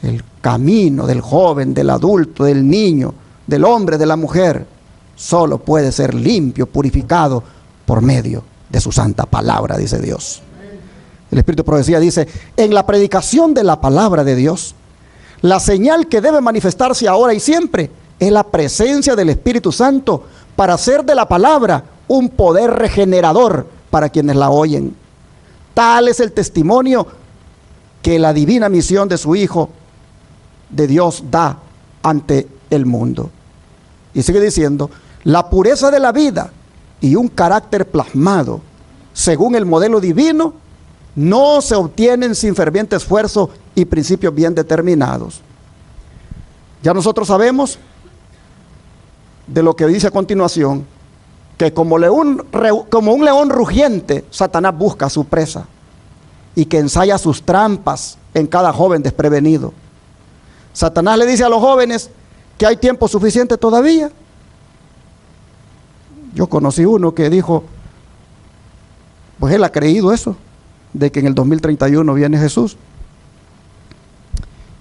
El camino del joven, del adulto, del niño, del hombre, de la mujer, solo puede ser limpio, purificado por medio de su santa palabra, dice Dios. El Espíritu de Profecía dice: en la predicación de la palabra de Dios, la señal que debe manifestarse ahora y siempre es la presencia del Espíritu Santo para hacer de la palabra un poder regenerador para quienes la oyen. Tal es el testimonio que la divina misión de su Hijo de Dios da ante el mundo. Y sigue diciendo: la pureza de la vida y un carácter plasmado según el modelo divino no se obtienen sin ferviente esfuerzo y principios bien determinados. Ya nosotros sabemos de lo que dice a continuación, que como un león rugiente, Satanás busca a su presa y que ensaya sus trampas en cada joven desprevenido. Satanás le dice a los jóvenes que hay tiempo suficiente todavía. Yo conocí uno que dijo, pues él ha creído eso, de que en el 2031 viene Jesús.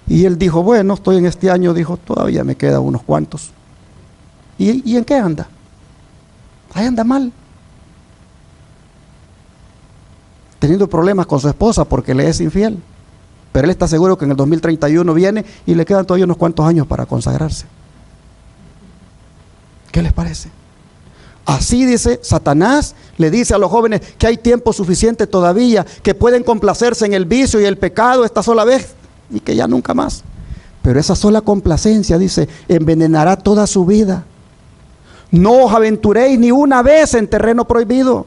Y él dijo, bueno, estoy en este año, dijo, todavía me quedan unos cuantos. ¿Y en qué anda? Ahí anda mal. Teniendo problemas con su esposa porque le es infiel. Pero él está seguro que en el 2031 viene y le quedan todavía unos cuantos años para consagrarse. ¿Qué les parece? Así dice Satanás, le dice a los jóvenes que hay tiempo suficiente todavía, que pueden complacerse en el vicio y el pecado esta sola vez y que ya nunca más. Pero esa sola complacencia, dice, envenenará toda su vida. No os aventuréis ni una vez en terreno prohibido.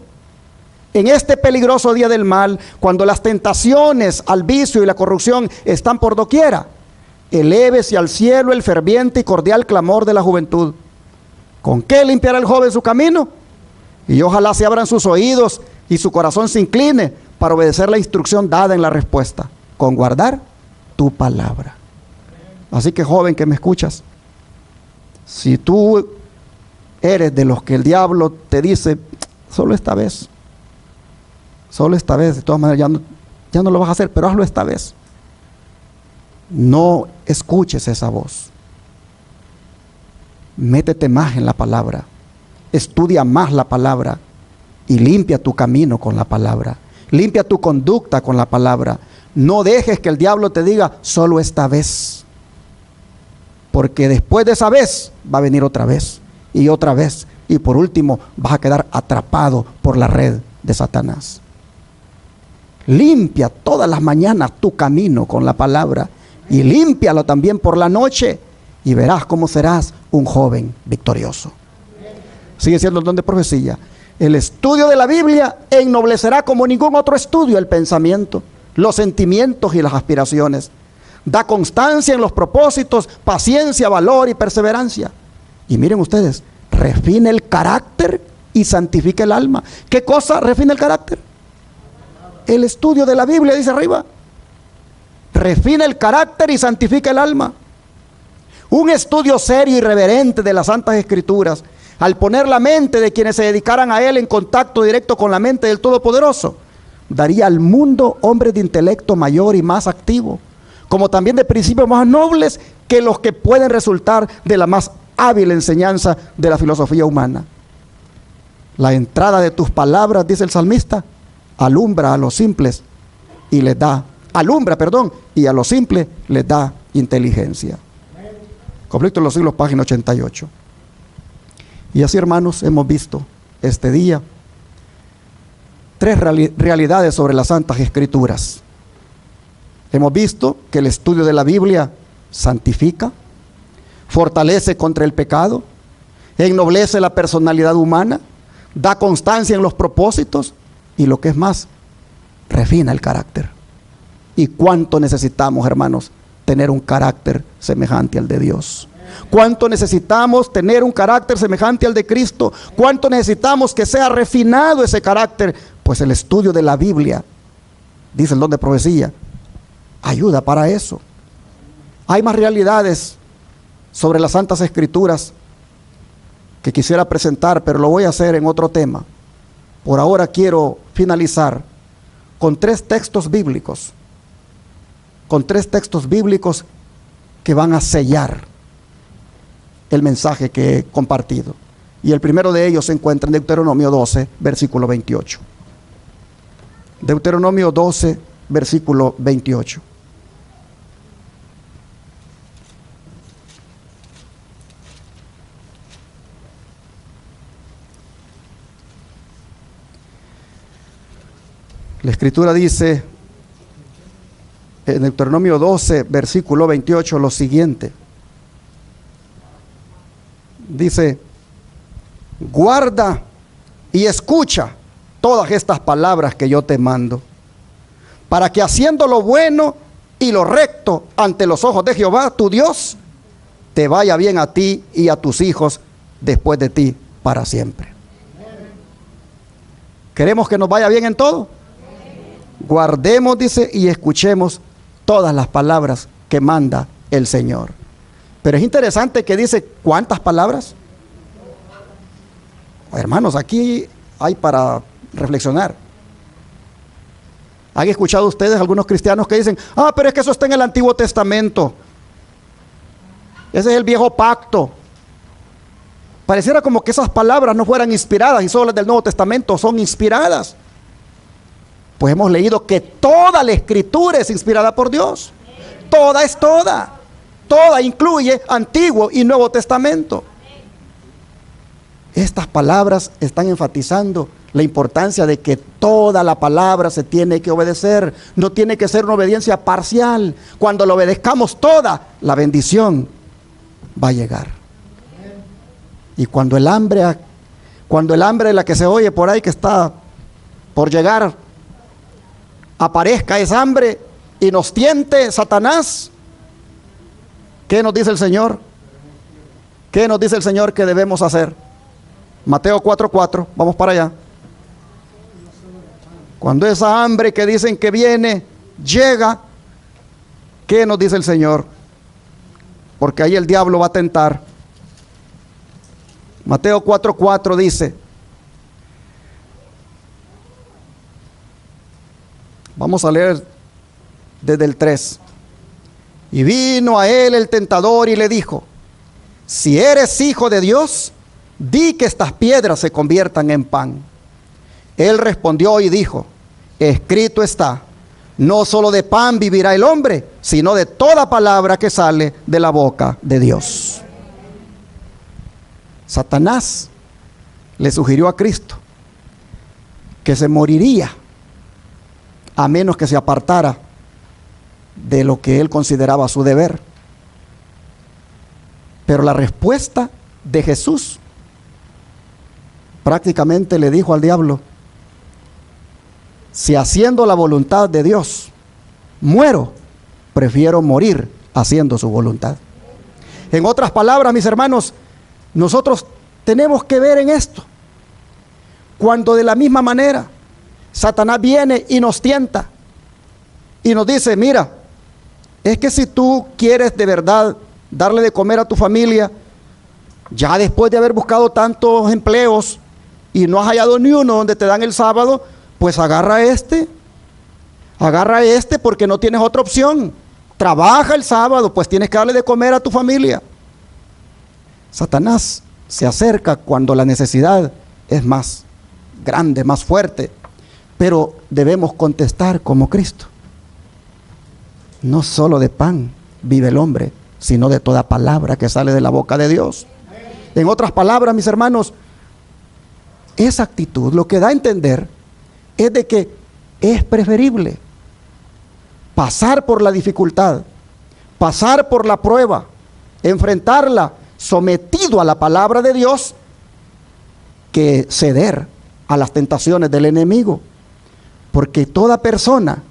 En este peligroso día del mal, cuando las tentaciones al vicio y la corrupción están por doquiera, elévese al cielo el ferviente y cordial clamor de la juventud. ¿Con qué limpiará el joven su camino? Y ojalá se abran sus oídos y su corazón se incline para obedecer la instrucción dada en la respuesta, con guardar tu palabra. Así que, joven que me escuchas, si tú eres de los que el diablo te dice, solo esta vez, de todas maneras ya no lo vas a hacer, pero hazlo esta vez, no escuches esa voz. Métete más en la palabra, estudia más la palabra y limpia tu camino con la palabra, limpia tu conducta con la palabra. No dejes que el diablo te diga solo esta vez, porque después de esa vez va a venir otra vez y por último vas a quedar atrapado por la red de Satanás. Limpia todas las mañanas tu camino con la palabra y límpialo también por la noche y verás cómo serás un joven victorioso. Sigue siendo el don de profecía. El estudio de la Biblia ennoblecerá como ningún otro estudio el pensamiento, los sentimientos y las aspiraciones. Da constancia en los propósitos, paciencia, valor y perseverancia. Y miren ustedes, refina el carácter y santifica el alma. ¿Qué cosa refina el carácter? El estudio de la Biblia, dice arriba. Refina el carácter y santifica el alma. Un estudio serio y reverente de las Santas Escrituras, al poner la mente de quienes se dedicaran a él en contacto directo con la mente del Todopoderoso, daría al mundo hombres de intelecto mayor y más activo, como también de principios más nobles que los que pueden resultar de la más hábil enseñanza de la filosofía humana. La entrada de tus palabras, dice el salmista, alumbra a los simples y les da, y a los simples les da inteligencia. Conflicto de los Siglos, página 88. Y así, hermanos, hemos visto este día tres realidades sobre las Santas Escrituras. Hemos visto que el estudio de la Biblia santifica, fortalece contra el pecado, ennoblece la personalidad humana, da constancia en los propósitos y, lo que es más, refina el carácter. ¿Y cuánto necesitamos, hermanos, tener un carácter semejante al de Dios? ¿Cuánto necesitamos tener un carácter semejante al de Cristo? ¿Cuánto necesitamos que sea refinado ese carácter? Pues el estudio de la Biblia, dice el don de profecía, ayuda para eso. Hay más realidades sobre las Santas Escrituras que quisiera presentar, pero lo voy a hacer en otro tema. Por ahora quiero finalizar con tres textos bíblicos que van a sellar el mensaje que he compartido. Y el primero de ellos se encuentra en Deuteronomio 12, versículo 28. Deuteronomio 12, versículo 28. La Escritura dice en Deuteronomio 12, versículo 28, lo siguiente. Dice: guarda y escucha todas estas palabras que yo te mando, para que haciendo lo bueno y lo recto ante los ojos de Jehová, tu Dios, te vaya bien a ti y a tus hijos después de ti para siempre. ¿Queremos que nos vaya bien en todo? Guardemos, dice, y escuchemos todas las palabras que manda el Señor. Pero es interesante que dice, ¿cuántas palabras? Hermanos, aquí hay para reflexionar. ¿Han escuchado ustedes algunos cristianos que dicen, pero es que eso está en el Antiguo Testamento? Ese es el viejo pacto. Pareciera como que esas palabras no fueran inspiradas, y solo las del Nuevo Testamento son inspiradas. Pues hemos leído que toda la Escritura es inspirada por Dios. Toda es toda. Toda incluye Antiguo y Nuevo Testamento. Estas palabras están enfatizando la importancia de que toda la palabra se tiene que obedecer. No tiene que ser una obediencia parcial. Cuando lo obedezcamos toda, la bendición va a llegar. Y cuando el hambre de la que se oye por ahí que está por llegar, aparezca esa hambre y nos tiente Satanás, ¿qué nos dice el Señor? ¿Qué nos dice el Señor que debemos hacer? Mateo 4:4, vamos para allá. Cuando esa hambre que dicen que viene, llega, ¿qué nos dice el Señor? Porque ahí el diablo va a tentar. Mateo 4:4 dice, vamos a leer desde el 3. Y vino a él el tentador y le dijo, si eres hijo de Dios, di que estas piedras se conviertan en pan. Él respondió y dijo, escrito está, no solo de pan vivirá el hombre, sino de toda palabra que sale de la boca de Dios. Satanás le sugirió a Cristo que se moriría a menos que se apartara de lo que él consideraba su deber. Pero la respuesta de Jesús prácticamente le dijo al diablo, si haciendo la voluntad de Dios muero, prefiero morir haciendo su voluntad. En otras palabras, mis hermanos, nosotros tenemos que ver en esto. Cuando de la misma manera Satanás viene y nos tienta y nos dice, mira, es que si tú quieres de verdad darle de comer a tu familia, ya después de haber buscado tantos empleos y no has hallado ni uno donde te dan el sábado, pues agarra este porque no tienes otra opción. Trabaja el sábado, pues tienes que darle de comer a tu familia. Satanás se acerca cuando la necesidad es más grande, más fuerte, pero debemos contestar como Cristo. No solo de pan vive el hombre, sino de toda palabra que sale de la boca de Dios. En otras palabras, mis hermanos, esa actitud lo que da a entender es de que es preferible pasar por la dificultad, pasar por la prueba, enfrentarla sometido a la palabra de Dios, que ceder a las tentaciones del enemigo. Porque toda persona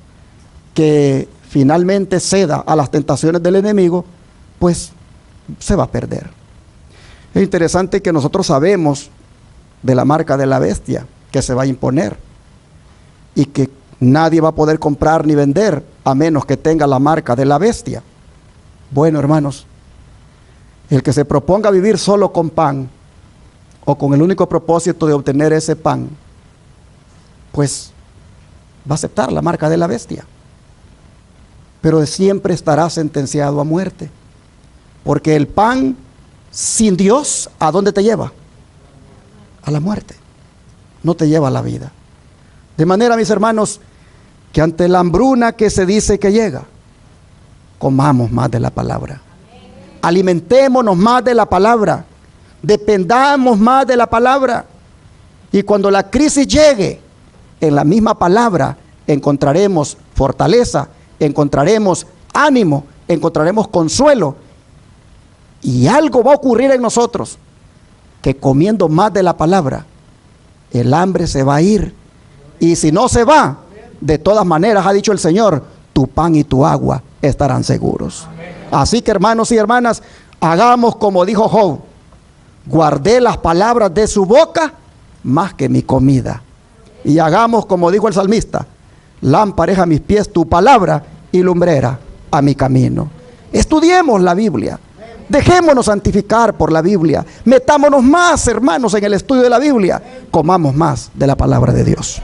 que finalmente ceda a las tentaciones del enemigo, pues se va a perder. Es interesante que nosotros sabemos de la marca de la bestia que se va a imponer y que nadie va a poder comprar ni vender a menos que tenga la marca de la bestia. Bueno, hermanos, el que se proponga vivir solo con pan o con el único propósito de obtener ese pan, pues va a aceptar la marca de la bestia, pero siempre estará sentenciado a muerte, porque el pan sin Dios, ¿a dónde te lleva? A la muerte, no te lleva a la vida. De manera, mis hermanos, que ante la hambruna que se dice que llega, comamos más de la palabra, alimentémonos más de la palabra, dependamos más de la palabra, y cuando la crisis llegue, en la misma palabra encontraremos fortaleza, encontraremos ánimo, encontraremos consuelo, y algo va a ocurrir en nosotros, que comiendo más de la palabra, el hambre se va a ir, y si no se va, de todas maneras, ha dicho el Señor, tu pan y tu agua estarán seguros. Así que, hermanos y hermanas, hagamos como dijo Job, guardé las palabras de su boca más que mi comida. Y hagamos como dijo el salmista, lámpara es a mis pies tu palabra y lumbrera a mi camino. Estudiemos la Biblia, dejémonos santificar por la Biblia, metámonos más, hermanos, en el estudio de la Biblia, comamos más de la palabra de Dios.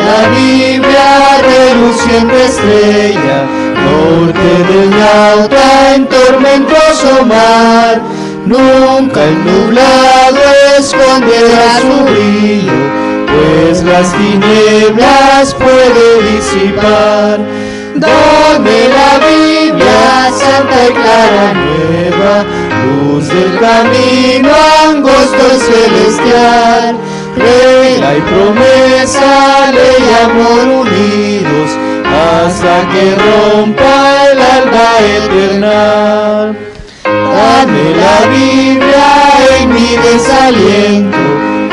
La Biblia, reluciente estrella, norte del Nauta en tormentoso mar, nunca el nublado esconderá su brillo, pues las tinieblas puede disipar. Dame la Biblia santa y clara nueva, luz del camino angosto y celestial. Regla y promesa, ley y amor unidos, hasta que rompa el alba eterna. Dame la Biblia en mi desaliento,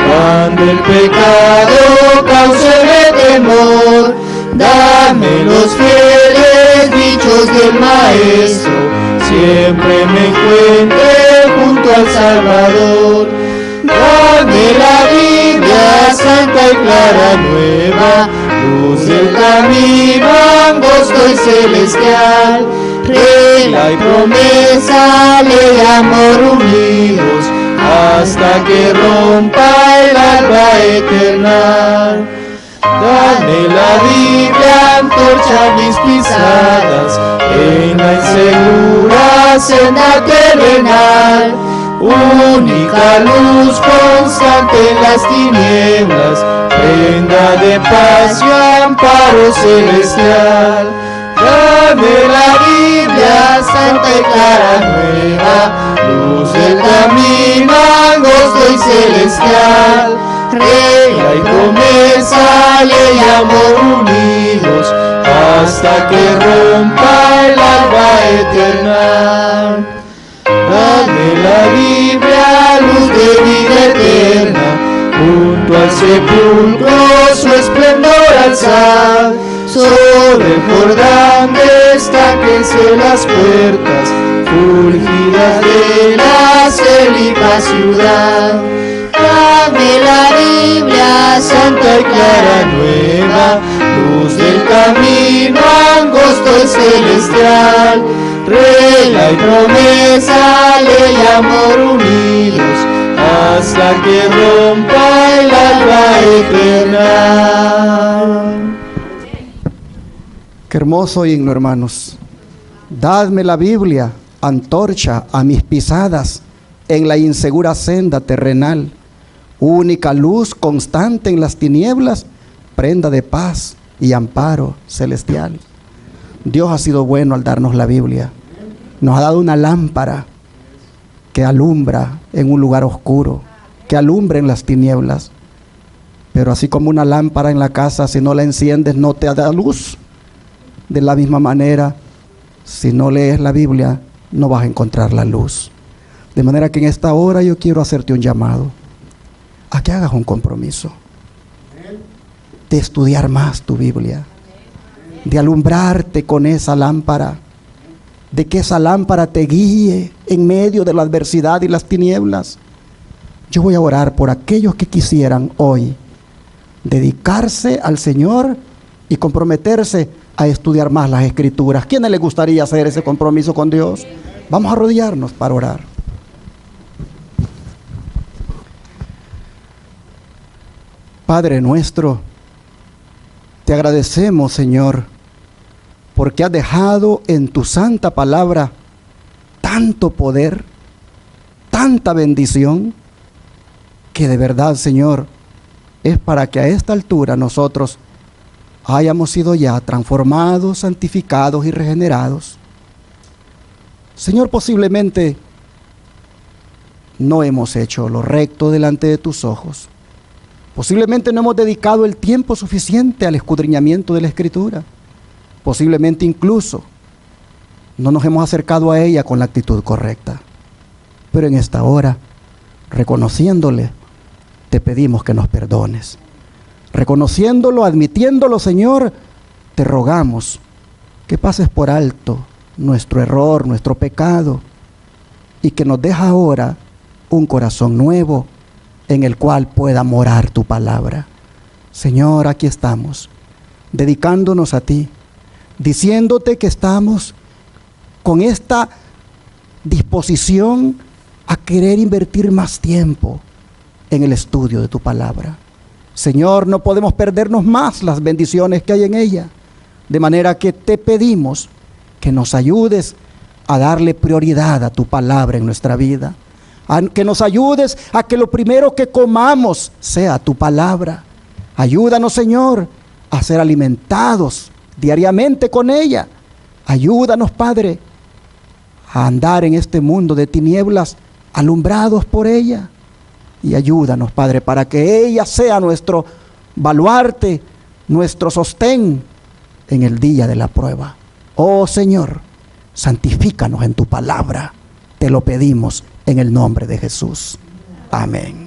cuando el pecado causeme temor. Dame los fieles dichos del Maestro, siempre me encuentre junto al Salvador. Dame la Biblia santa y clara nueva, luz del camino angosto y celestial. Regla y promesa, ley y amor unidos, hasta que rompa el alba eterna. Dame la Biblia, antorcha a mis pisadas, en la insegura senda terrenal. Única luz constante en las tinieblas, prenda de paz y amparo celestial. Dame la Biblia santa y clara nueva, luz del camino angosto y celestial. Regla y promesa, ley y amor unidos, hasta que rompa el alba eterna. Dame la Biblia, luz de vida eterna, junto al sepulcro su esplendor alzar. Sobre el Jordán destáquense las puertas, fulgidas de la célica ciudad. Dame la Biblia santa y clara nueva, luz del camino angosto y celestial. Regla y promesa, ley y amor unidos, hasta que rompa el alba eterna. Qué hermoso himno, hermanos. Dadme la Biblia, antorcha a mis pisadas, en la insegura senda terrenal. Única luz constante en las tinieblas, prenda de paz y amparo celestial. Dios ha sido bueno al darnos la Biblia. Nos ha dado una lámpara que alumbra en un lugar oscuro, que alumbra en las tinieblas. Pero así como una lámpara en la casa, si no la enciendes no te da luz. De la misma manera, si no lees la Biblia, no vas a encontrar la luz. De manera que en esta hora yo quiero hacerte un llamado a que hagas un compromiso de estudiar más tu Biblia, de alumbrarte con esa lámpara, de que esa lámpara te guíe en medio de la adversidad y las tinieblas. Yo voy a orar por aquellos que quisieran hoy dedicarse al Señor y comprometerse a estudiar más las Escrituras. ¿Quiénes les gustaría hacer ese compromiso con Dios? Vamos a arrodillarnos para orar. Padre nuestro, te agradecemos, Señor, porque has dejado en tu santa palabra tanto poder, tanta bendición, que de verdad, Señor, es para que a esta altura nosotros hayamos sido ya transformados, santificados y regenerados. Señor, posiblemente no hemos hecho lo recto delante de tus ojos. Posiblemente no hemos dedicado el tiempo suficiente al escudriñamiento de la Escritura. Posiblemente incluso no nos hemos acercado a ella con la actitud correcta. Pero en esta hora, reconociéndole, te pedimos que nos perdones. Reconociéndolo, admitiéndolo, Señor, te rogamos que pases por alto nuestro error, nuestro pecado, y que nos dejes ahora un corazón nuevo en el cual pueda morar tu palabra. Señor, aquí estamos, dedicándonos a ti, diciéndote que estamos con esta disposición a querer invertir más tiempo en el estudio de tu palabra. Señor, no podemos perdernos más las bendiciones que hay en ella, de manera que te pedimos que nos ayudes a darle prioridad a tu palabra en nuestra vida. que nos ayudes a que lo primero que comamos sea tu palabra. Ayúdanos, Señor, a ser alimentados diariamente con ella. Ayúdanos, Padre, a andar en este mundo de tinieblas, alumbrados por ella. Y ayúdanos, Padre, para que ella sea nuestro baluarte, nuestro sostén en el día de la prueba. Oh Señor, santifícanos en tu palabra. Te lo pedimos en el nombre de Jesús. Amén.